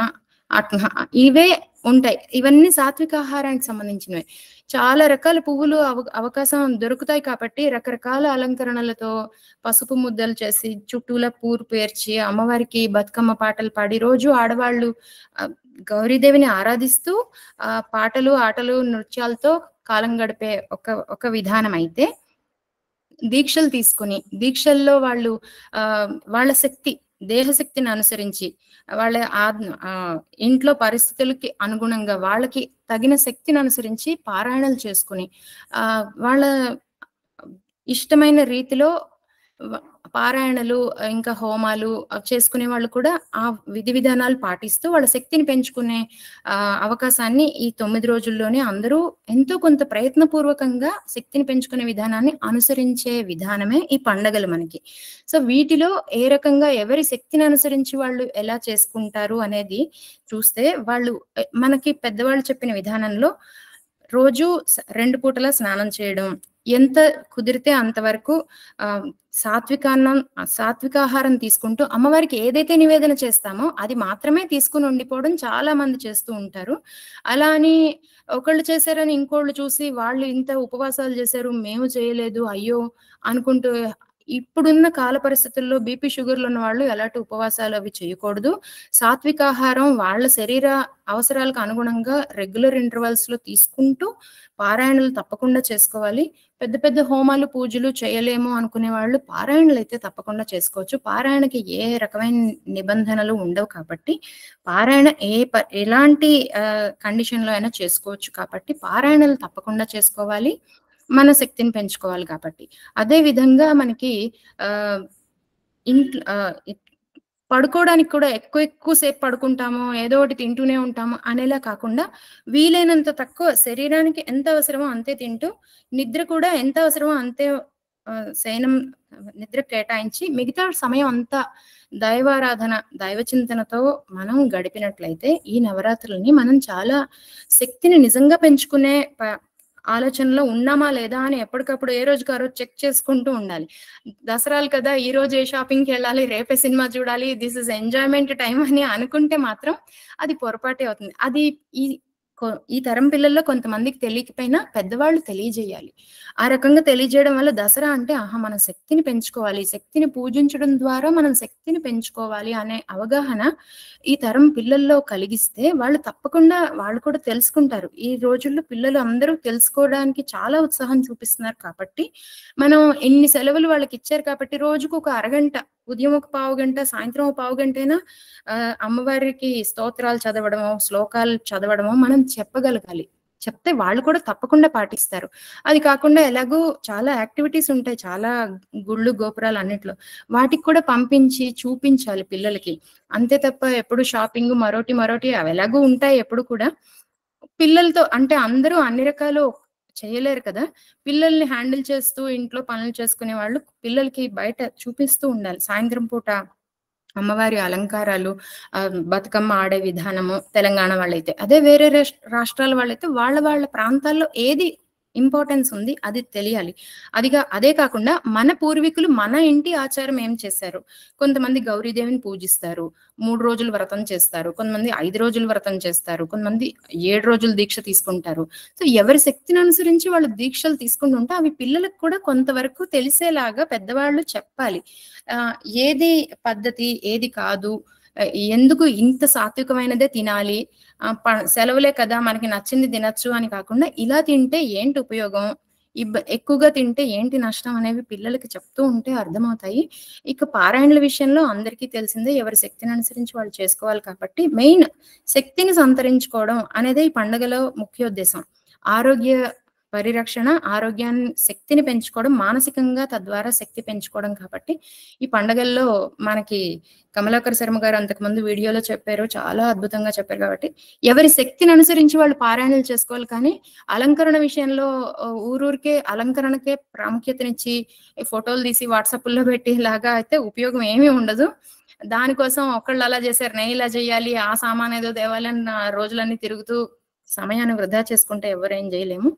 ఇవే ఉంటాయి. ఇవన్నీ సాత్విక ఆహారానికి సంబంధించినవి. చాలా రకాల పువ్వులు అవకాశం దొరుకుతాయి కాబట్టి రకరకాల అలంకరణలతో పసుపు ముద్దలు చేసి చుట్టూలా పూరు పేర్చి అమ్మవారికి బతుకమ్మ పాటలు పాడి రోజు ఆడవాళ్ళు గౌరీదేవిని ఆరాధిస్తూ పాటలు, ఆటలు, నృత్యాలతో కాలం గడిపే ఒక విధానం అయితే, దీక్షలు తీసుకుని దీక్షల్లో వాళ్ళు వాళ్ళ శక్తి, దేహశక్తిని అనుసరించి వాళ్ళ ఇంట్లో పరిస్థితులకి అనుగుణంగా వాళ్ళకి తగిన శక్తిని అనుసరించి పారాయణలు చేసుకుని వాళ్ళ ఇష్టమైన రీతిలో పారాయణలు ఇంకా హోమాలు చేసుకునే వాళ్ళు కూడా ఆ విధి విధానాలు పాటిస్తూ వాళ్ళ శక్తిని పెంచుకునే అవకాశాన్ని ఈ 9 రోజుల్లోనే అందరూ ఎంతో కొంత ప్రయత్నపూర్వకంగా శక్తిని పెంచుకునే విధానాన్ని అనుసరించే విధానమే ఈ పండగలు మనకి. సో వీటిలో ఏ రకంగా ఎవరి శక్తిని అనుసరించి వాళ్ళు ఎలా చేసుకుంటారు అనేది చూస్తే, వాళ్ళు మనకి పెద్దవాళ్ళు చెప్పిన విధానంలో రోజు 2 పూటల స్నానం చేయడం, ఎంత కుదిరితే అంతవరకు సాత్వికాహారం తీసుకుంటూ అమ్మవారికి ఏదైతే నివేదన చేస్తామో అది మాత్రమే తీసుకుని ఉండిపోవడం చాలా మంది చేస్తూ ఉంటారు. అలా అని ఒకళ్ళు చేశారని ఇంకోళ్ళు చూసి వాళ్ళు ఇంత ఉపవాసాలు చేశారు మేము చేయలేదు అయ్యో అనుకుంటూ, ఇప్పుడున్న కాల పరిస్థితుల్లో బీపీ షుగర్లు ఉన్న వాళ్ళు ఎలాంటి ఉపవాసాలు అవి చేయకూడదు. సాత్వికాహారం వాళ్ళ శరీర అవసరాలకు అనుగుణంగా రెగ్యులర్ ఇంటర్వల్స్ లో తీసుకుంటూ పారాయణలు తప్పకుండా చేసుకోవాలి. పెద్ద పెద్ద హోమాలు పూజలు చేయలేము అనుకునే వాళ్ళు పారాయణలు అయితే తప్పకుండా చేసుకోవచ్చు. పారాయణకి ఏ రకమైన నిబంధనలు ఉండవు కాబట్టి పారాయణ ఎలాంటి కండిషన్ లో అయినా చేసుకోవచ్చు కాబట్టి పారాయణలు తప్పకుండా చేసుకోవాలి, మన శక్తిని పెంచుకోవాలి కాబట్టి. అదే విధంగా మనకి ఇంట్లో పడుకోవడానికి కూడా ఎక్కువసేపు పడుకుంటాము, ఏదో ఒకటి తింటూనే ఉంటాము అనేలా కాకుండా వీలైనంత తక్కువ, శరీరానికి ఎంత అవసరమో అంతే తింటూ నిద్ర కూడా ఎంత అవసరమో అంతే శయనం నిద్ర కేటాయించి మిగతా సమయం అంతా దైవారాధన, దైవ చింతనతో మనం గడిపినట్లయితే ఈ నవరాత్రులని మనం చాలా శక్తిని నిజంగా పెంచుకునే ఆలోచనలో ఉన్నామా లేదా అని ఎప్పటికప్పుడు ఏ రోజుకి ఆ రోజు చెక్ చేసుకుంటూ ఉండాలి. దసరాలు కదా, ఈ రోజు ఏ షాపింగ్కి వెళ్ళాలి, రేపే సినిమా చూడాలి, దిస్ ఇస్ ఎంజాయ్మెంట్ టైం అని అనుకుంటే మాత్రం అది పొరపాటే అవుతుంది. అది ఈ తరం పిల్లల్లో కొంతమందికి తెలియకపోయినా పెద్దవాళ్ళు తెలియజేయాలి. ఆ రకంగా తెలియజేయడం వల్ల దసరా అంటే మన శక్తిని పెంచుకోవాలి, శక్తిని పూజించడం ద్వారా మనం శక్తిని పెంచుకోవాలి అనే అవగాహన ఈ తరం పిల్లల్లో కలిగిస్తే వాళ్ళు తప్పకుండా వాళ్ళు కూడా తెలుసుకుంటారు. ఈ రోజుల్లో పిల్లలు అందరూ తెలుసుకోవడానికి చాలా ఉత్సాహం చూపిస్తున్నారు కాబట్టి మనం ఎన్ని సెలవులు వాళ్ళకి ఇచ్చారు కాబట్టి రోజుకు ఒక అరగంట, ఉదయం ఒక పావుగంట, సాయంత్రం ఒక పావుగంట అయినా అమ్మవారికి స్తోత్రాలు చదవడమో శ్లోకాలు చదవడమో మనం చెప్పగలగాలి. చెప్తే వాళ్ళు కూడా తప్పకుండా పాటిస్తారు. అది కాకుండా ఎలాగో చాలా యాక్టివిటీస్ ఉంటాయి, చాలా గుళ్ళు గోపురాలు అన్నిట్లో, వాటికి కూడా పంపించి చూపించాలి పిల్లలకి. అంతే తప్ప ఎప్పుడు షాపింగ్ మరోటి అవి ఎలాగూ ఉంటాయి ఎప్పుడు కూడా. పిల్లలతో అంటే అందరూ అన్ని రకాలు చేయలేరు కదా, పిల్లల్ని హ్యాండిల్ చేస్తూ ఇంట్లో పనులు చేసుకునే వాళ్ళు పిల్లలకి బయట చూపిస్తూ ఉండాలి. సాయంత్రం పూట అమ్మవారి అలంకారాలు, బతుకమ్మ ఆడే విధానము తెలంగాణ వాళ్ళైతే, అదే వేరే రాష్ట్రాల వాళ్ళైతే వాళ్ళ ప్రాంతాల్లో ఏది ఇంపార్టెన్స్ ఉంది అది తెలియాలి. అదే కాకుండా మన పూర్వీకులు మన ఇంటి ఆచారం ఏం చేశారు. కొంతమంది గౌరీదేవిని పూజిస్తారు, 3 రోజులు వ్రతం చేస్తారు, కొంతమంది 5 రోజులు వ్రతం చేస్తారు, కొంతమంది 7 రోజులు దీక్ష తీసుకుంటారు. సో ఎవరి శక్తిని అనుసరించి వాళ్ళు దీక్షలు తీసుకుంటుంటే అవి పిల్లలకు కూడా కొంతవరకు తెలిసేలాగా పెద్దవాళ్ళు చెప్పాలి. ఏది పద్ధతి ఏది కాదు, ఎందుకు ఇంత సాత్వికమైనదే తినాలి, సెలవులే కదా మనకి నచ్చింది తినచ్చు అని కాకుండా ఇలా తింటే ఏంటి ఉపయోగం, ఎక్కువగా తింటే ఏంటి నష్టం అనేవి పిల్లలకి చెప్తూ ఉంటే అర్థమవుతాయి. ఇక పారాయణల విషయంలో అందరికీ తెలిసిందే, ఎవరి శక్తిని అనుసరించి వాళ్ళు చేసుకోవాలి కాబట్టి మెయిన్ శక్తిని సంతరించుకోవడం అనేది ఈ పండుగలో ముఖ్య ఉద్దేశం. ఆరోగ్య పరిరక్షణ, ఆరోగ్యాన్ని శక్తిని పెంచుకోవడం, మానసికంగా తద్వారా శక్తి పెంచుకోవడం కాబట్టి ఈ పండుగల్లో మనకి కమలాకర్ శర్మ గారు అంతకుముందు వీడియోలో చెప్పారు, చాలా అద్భుతంగా చెప్పారు. కాబట్టి ఎవరి శక్తిని అనుసరించి వాళ్ళు పారాయణలు చేసుకోవాలి. కానీ అలంకరణ విషయంలో ఊరూరికే అలంకరణకే ప్రాముఖ్యతనిచ్చి ఫోటోలు తీసి వాట్సాప్లో పెట్టేలాగా అయితే ఉపయోగం ఏమీ ఉండదు. దానికోసం ఒకళ్ళు అలా చేశారు నేను ఇలా చేయాలి, ఆ సామాన్ ఏదో దేవాలని రోజులన్నీ తిరుగుతూ సమయాన్ని వృధా చేసుకుంటే ఎవరేం చేయలేము.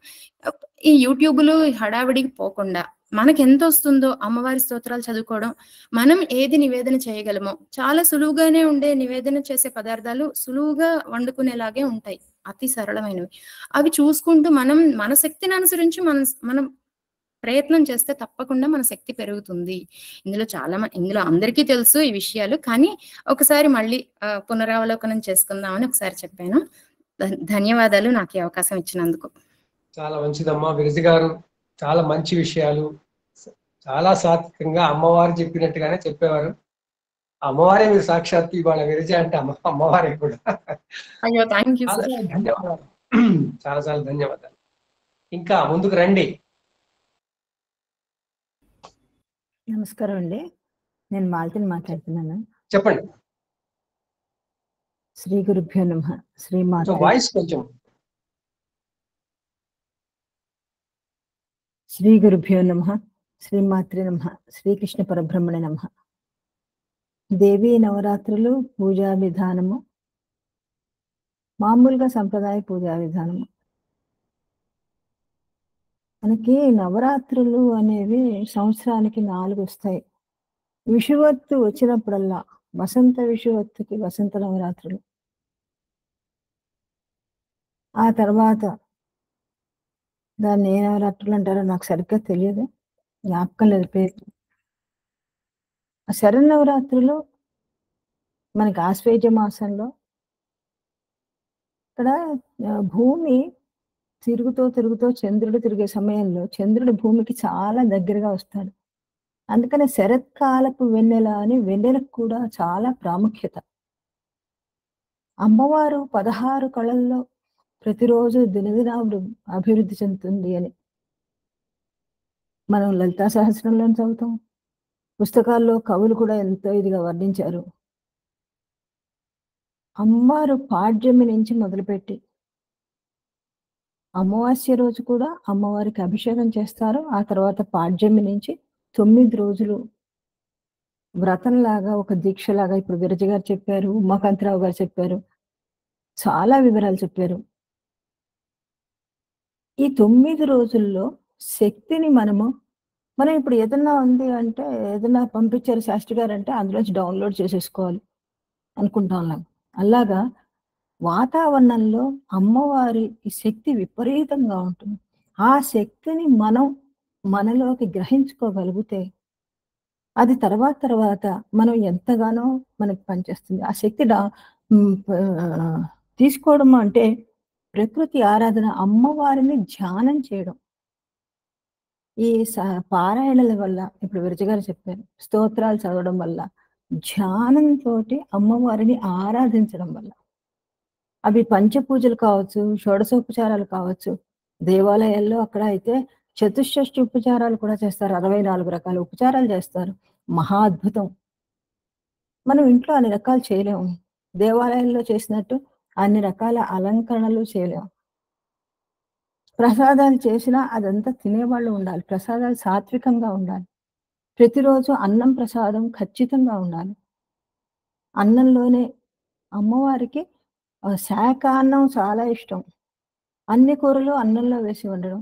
ఈ యూట్యూబ్లు హడావిడికి పోకుండా మనకి ఎంత వస్తుందో అమ్మవారి స్తోత్రాలు చదువుకోవడం, మనం ఏది నివేదన చేయగలమో చాలా సులువుగానే ఉండే నివేదన చేసే పదార్థాలు సులువుగా వండుకునేలాగే ఉంటాయి. అతి సరళమైనవి. అవి చూసుకుంటూ మనం మన శక్తిని అనుసరించి మనం ప్రయత్నం చేస్తే తప్పకుండా మన శక్తి పెరుగుతుంది. ఇందులో అందరికీ తెలుసు ఈ విషయాలు, కానీ ఒకసారి మళ్ళీ పునరావలోకనం చేసుకుందామని ఒకసారి చెప్పాను. ధన్యవాదాలు నాకు ఈ అవకాశం ఇచ్చినందుకు. చాలా మంచిదమ్మా విరజ గారు, చాలా మంచి విషయాలు, చాలా సాత్వికంగా అమ్మవారు చెప్పినట్టుగానే చెప్పేవారు. అమ్మవారే మీరు సాక్షాత్ ఇవాళ విరజ అంటే అమ్మవారే కూడా. అయ్యో థ్యాంక్ యూ సార్. ధన్యవాదాలు, చాలా చాలా ధన్యవాదాలు. ఇంకా ముందుకు రండి. నమస్కారం అండి, నేను మాలతిని మాట్లాడుతున్నాను. చెప్పండి. శ్రీ గురుభ్యో నమః. వాయిస్ కొంచెం. శ్రీ గురుభ్యో నమః, శ్రీమాత్రే నమః, శ్రీకృష్ణ పరబ్రహ్మణే నమః. దేవీ నవరాత్రులు పూజా విధానము మామూలుగా సంప్రదాయ పూజా విధానము. మనకి నవరాత్రులు అనేవి సంవత్సరానికి 4 వస్తాయి. విషువత్తు వచ్చినప్పుడల్లా వసంత విషువత్తుకి వసంత నవరాత్రులు, ఆ తర్వాత దాన్ని ఏ నవరాత్రులు అంటారో నాకు సరిగ్గా తెలియదు, జ్ఞాపకం లేదు పేరు. ఆ శరన్నవరాత్రులు మనకి ఆశ్వేజ మాసంలో, ఇక్కడ భూమి తిరుగుతూ చంద్రుడు తిరిగే సమయంలో చంద్రుడు భూమికి చాలా దగ్గరగా వస్తాడు. అందుకని శరత్కాలపు వెన్నెల అని వెన్నెలకు కూడా చాలా ప్రాముఖ్యత. అమ్మవారు 16 కళల్లో ప్రతిరోజు దినదిన అభివృద్ధి చెందుతుంది అని మనం లలితా సహస్రంలో చదువుతాం. పుస్తకాల్లో కవులు కూడా ఎంతో ఇదిగా వర్ణించారు. అమ్మవారు పాడ్యమి నుంచి మొదలుపెట్టి అమావాస్య రోజు కూడా అమ్మవారికి అభిషేకం చేస్తారు. ఆ తర్వాత పాడ్యమి నుంచి 9 రోజులు వ్రతంలాగా, ఒక దీక్షలాగా, ఇప్పుడు విరజ గారు చెప్పారు, ఉమాకాంతరావు గారు చెప్పారు, చాలా వివరాలు చెప్పారు. ఈ 9 రోజుల్లో శక్తిని మనం ఇప్పుడు ఏదన్నా ఉంది అంటే, ఏదన్నా పంపించారు శాస్త్రి గారు అంటే అందులోంచి డౌన్లోడ్ చేసేసుకోవాలి అనుకుంటాం. అలాగా వాతావరణంలో అమ్మవారి శక్తి విపరీతంగా ఉంటుంది. ఆ శక్తిని మనలోకి గ్రహించుకోగలిగితే అది తర్వాత మనం ఎంతగానో మనకి పనిచేస్తుంది. ఆ శక్తి తీసుకోవడం అంటే ప్రకృతి ఆరాధన, అమ్మవారిని ధ్యానం చేయడం. ఈ పారాయణల వల్ల, ఇప్పుడు విరజ గారు చెప్పారు, స్తోత్రాలు చదవడం వల్ల, ధ్యానంతో అమ్మవారిని ఆరాధించడం వల్ల, అవి పంచపూజలు కావచ్చు, షోడశోపచారాలు కావచ్చు. దేవాలయాల్లో అక్కడ అయితే చతుషష్ఠి ఉపచారాలు కూడా చేస్తారు, 64 రకాల ఉపచారాలు చేస్తారు. మహా అద్భుతం. మనం ఇంట్లో అన్ని రకాలు చేయలేము, దేవాలయంలో చేసినట్టు అన్ని రకాల అలంకరణలు చేయలేము. ప్రసాదాలు చేసినా అదంతా తినేవాళ్ళు ఉండాలి, ప్రసాదాలు సాత్వికంగా ఉండాలి. ప్రతిరోజు అన్నం ప్రసాదం ఖచ్చితంగా ఉండాలి. అన్నంలోనే అమ్మవారికి శాకాన్నం చాలా ఇష్టం. అన్ని కూరలు అన్నంలో వేసి వండడం,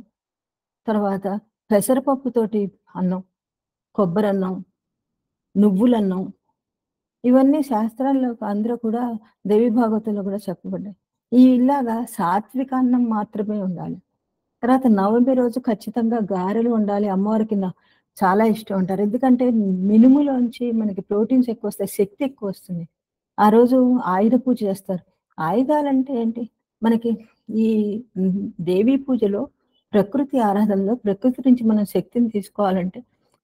తర్వాత పెసరపప్పుతోటి అన్నం, కొబ్బరన్నం, నువ్వులన్నం, ఇవన్నీ శాస్త్రాల్లో అందరూ కూడా దేవి భాగవతంలో కూడా చెప్పబడ్డాయి. ఇలాగా సాత్వికాన్నం మాత్రమే ఉండాలి. తర్వాత 9వ రోజు ఖచ్చితంగా గారెలు ఉండాలి. అమ్మవారికి చాలా ఇష్టం అంటారు, ఎందుకంటే మినుములోంచి మనకి ప్రోటీన్స్ ఎక్కువ వస్తాయి, శక్తి ఎక్కువ వస్తుంది. ఆ రోజు ఆయుధ పూజ చేస్తారు. ఆయుధాలంటే ఏంటి? మనకి ఈ దేవీ పూజలో, ప్రకృతి ఆరాధనలో ప్రకృతి నుంచి మనం శక్తిని తీసుకోవాలంటే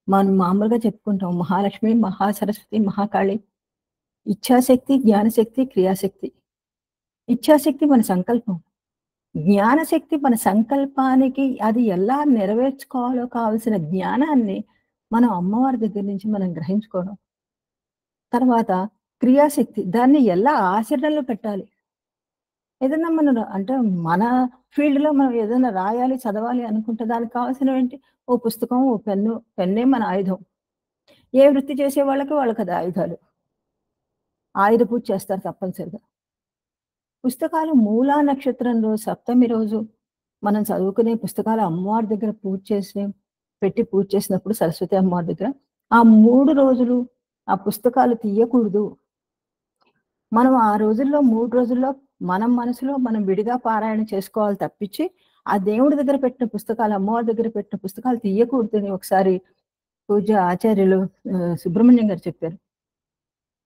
మనం మామూలుగా చెప్పుకుంటాం మహాలక్ష్మి, మహాసరస్వతి, మహాకాళి. ఇచ్ఛాశక్తి, జ్ఞానశక్తి, క్రియాశక్తి. ఇచ్ఛాశక్తి మన సంకల్పం, జ్ఞానశక్తి మన సంకల్పానికి అది ఎలా నెరవేర్చుకోవాలో కావలసిన జ్ఞానాన్ని మనం అమ్మవారి దగ్గర నుంచి మనం గ్రహించుకోవడం. తర్వాత క్రియాశక్తి, దాన్ని ఎలా ఆచరణలో పెట్టాలి. ఏదైనా మనం అంటే మన ఫీల్డ్లో మనం ఏదైనా రాయాలి, చదవాలి అనుకుంటే దానికి కావాల్సినవి ఏంటి? ఓ పుస్తకం, ఓ పెన్ను. పెన్నే మన ఆయుధం. ఏ వృత్తి చేసే వాళ్ళకి అది ఆయుధాలు. ఆయుధ పూజ చేస్తారు తప్పనిసరిగా. పుస్తకాలు మూలా నక్షత్రం రోజు, సప్తమి రోజు మనం చదువుకునే పుస్తకాలు అమ్మవారి దగ్గర పెట్టి పూజ చేసినప్పుడు, సరస్వతి అమ్మవారి దగ్గర ఆ 3 రోజులు ఆ పుస్తకాలు తీయకూడదు. మనం ఆ రోజుల్లో 3 రోజుల్లో మనం మనసులో మనం విడిగా పారాయణ చేసుకోవాలి తప్పించి ఆ దేవుడి దగ్గర పెట్టిన పుస్తకాలు, అమ్మవారి దగ్గర పెట్టిన పుస్తకాలు తీయకూడదని ఒకసారి పూజ ఆచార్యులు సుబ్రహ్మణ్యం గారు చెప్పారు.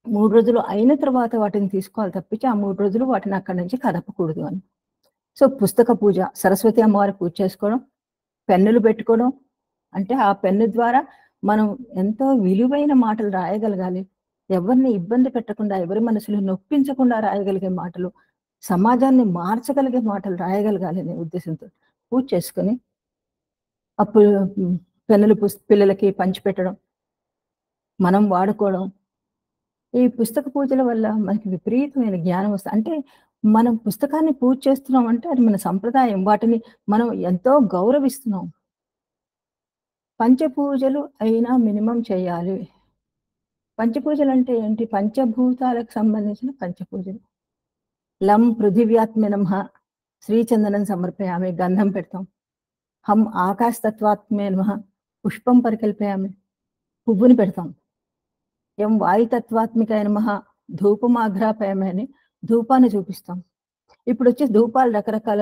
3 రోజులు అయిన తర్వాత వాటిని తీసుకోవాలి తప్పించి ఆ 3 రోజులు వాటిని అక్కడి నుంచి కదపకూడదు అని. సో పుస్తక పూజ, సరస్వతి అమ్మవారి పూజ చేసుకోవడం, పెన్నులు పెట్టుకోవడం, అంటే ఆ పెన్ను ద్వారా మనం ఎంతో విలువైన మాటలు రాయగలగాలి. ఎవరిని ఇబ్బంది పెట్టకుండా, ఎవరి మనసులు నొప్పించకుండా రాయగలిగే మాటలు, సమాజాన్ని మార్చగలిగే మాటలు రాయగలగాలి అనే ఉద్దేశంతో పూజ చేసుకొని అప్పుడు పెన్నులు పిల్లలకి పంచిపెట్టడం, మనం వాడుకోవడం. ఈ పుస్తక పూజల వల్ల మనకి విపరీతమైన జ్ఞానం వస్తుంది. అంటే మనం పుస్తకాన్ని పూజ చేస్తున్నాం అంటే అది మన సంప్రదాయం. వాటిని మనం ఎంతో గౌరవిస్తున్నాం. పంచపూజలు అయినా మినిమం చేయాలి. పంచపూజలు అంటే ఏంటి? పంచభూతాలకు సంబంధించిన పంచపూజలు. లం పృథివ్యాత్మే నమః, శ్రీచందనం సమర్పయామి, గంధం పెడతాం. హం ఆకాశతత్వాత్మే నమః, పుష్పం పరికల్పయామి, పువ్వుని పెడతాం. ఎం వాయుతత్వాత్మికాయ నమః, ధూపమాఘ్రాపయామి అని ధూపాన్ని చూపిస్తాం. ఇప్పుడు వచ్చే ధూపాలు రకరకాల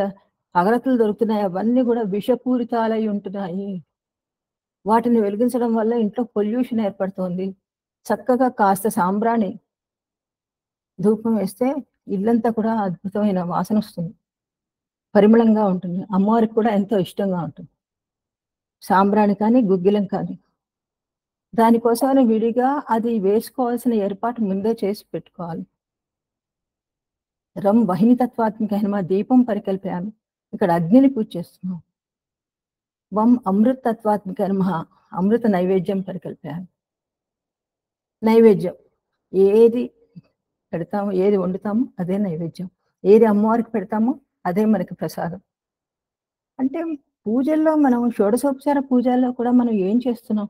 అగరత్తులు దొరుకుతున్నాయి. అవన్నీ కూడా విషపూరితాలై ఉంటున్నాయి. వాటిని వెలిగించడం వల్ల ఇంట్లో పొల్యూషన్ ఏర్పడుతోంది. చక్కగా కాస్త సాంబ్రాణి ధూపం వేస్తే ఇల్లంతా కూడా అద్భుతమైన వాసన వస్తుంది, పరిమళంగా ఉంటుంది. అమ్మవారికి కూడా ఎంతో ఇష్టంగా ఉంటుంది సాంబ్రాణి కానీ గుగ్గిలం కానీ. దానికోసమని విడిగా అది వేసుకోవాల్సిన ఏర్పాటు ముందే చేసి పెట్టుకోవాలి. రం వహిని తత్వాత్మిక దీపం పరికల్పయామి, ఇక్కడ అగ్నిని పూజ చేస్తున్నాం. వం అమృత తత్వాత్మిక నమః, అమృత నైవేద్యం పరికల్పయామి. నైవేద్యం ఏది పెడతామో, ఏది వండుతామో అదే నైవేద్యం. ఏది అమ్మవారికి పెడతామో అదే మనకి ప్రసాదం. అంటే పూజల్లో మనం షోడశోపచార పూజల్లో కూడా మనం ఏం చేస్తున్నాం?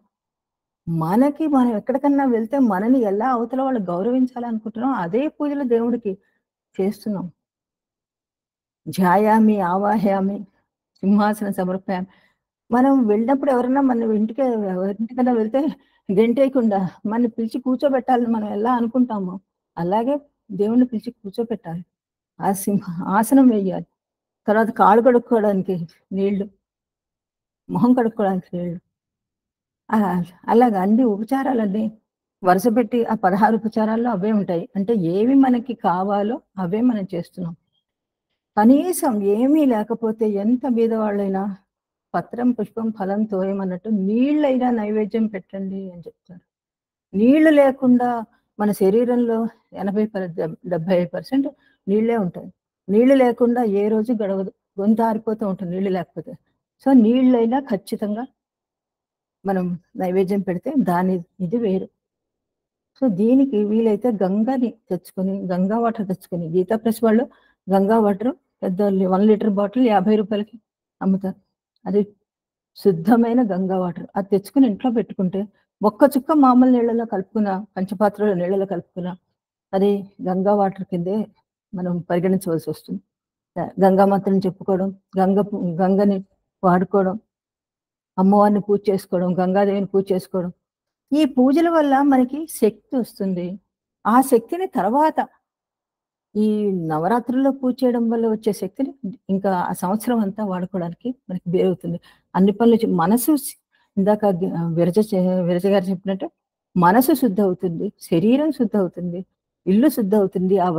మనకి మనం ఎక్కడికన్నా వెళ్తే మనని ఎలా అవతల వాళ్ళు గౌరవించాలనుకుంటున్నాం అదే పూజలు దేవుడికి చేస్తున్నాం. ధ్యాయామి ఆవాహయామి సింహాసన సమర్పయామి. మనం వెళ్ళినప్పుడు ఎవరన్నా మన ఇంటికన్నా వెళ్తే గంటేయకుండా మన పిలిచి కూర్చోబెట్టాలని మనం ఎలా అనుకుంటామో అలాగే దేవుణ్ణి పిలిచి కూర్చోబెట్టాలి. ఆ ఆసనం వేయాలి. తర్వాత కాళ్ళు కడుక్కోవడానికి నీళ్లు, మొహం కడుక్కోవడానికి నీళ్లు, అలాగా అన్ని ఉపచారాలన్నీ వరుస పెట్టి ఆ 16 ఉపచారాల్లో అవే ఉంటాయి. అంటే ఏవి మనకి కావాలో అవే మనం చేస్తున్నాం. కనీసం ఏమీ లేకపోతే ఎంత బీదవాళ్ళైనా పత్రం పుష్పం ఫలం తోయమన్నట్టు నీళ్ళైనా నైవేద్యం పెట్టండి అని చెప్తారు. నీళ్లు లేకుండా మన శరీరంలో 70% నీళ్లే ఉంటాయి. నీళ్లు లేకుండా ఏ రోజు గడవదు, గొంతు ఆరిపోతూ ఉంటుంది నీళ్లు లేకపోతే. సో నీళ్ళైనా ఖచ్చితంగా మనం నైవేద్యం పెడితే దాని ఇది వేరు. సో దీనికి వీలైతే గంగాని తెచ్చుకొని, గంగా వాటర్ తెచ్చుకొని, గీతా ప్రెస్ వాళ్ళు గంగా వాటర్ పెద్ద 1 లీటర్ బాటిల్ 50 రూపాయలకి అమ్ముతారు. అది శుద్ధమైన గంగా వాటర్. అది తెచ్చుకుని ఇంట్లో పెట్టుకుంటే ఒక్క చుక్క మామూలు నీళ్ళలో కలుపుకున్న, పంచపాత్రలో నీళ్ళలో కలుపుకున్న అది గంగా వాటర్ కిందే మనం పరిగణించవలసి వస్తుంది. గంగామాతని చెప్పుకోవడం, గంగని వాడుకోవడం, అమ్మవారిని పూజ చేసుకోవడం, గంగాదేవిని పూజ చేసుకోవడం. ఈ పూజల వల్ల మనకి శక్తి వస్తుంది. ఆ శక్తిని తర్వాత ఈ నవరాత్రుల్లో పూజ చేయడం వల్ల వచ్చే శక్తిని ఇంకా ఆ సంవత్సరం అంతా వాడుకోవడానికి మనకి వీలవుతుంది. అన్ని పనులు మనసు ఇందాక విరజ గారు చెప్పినట్టు మనసు శుద్ధ అవుతుంది, శరీరం శుద్ధ అవుతుంది, ఇల్లు శుద్ధ అవుతుంది. ఆ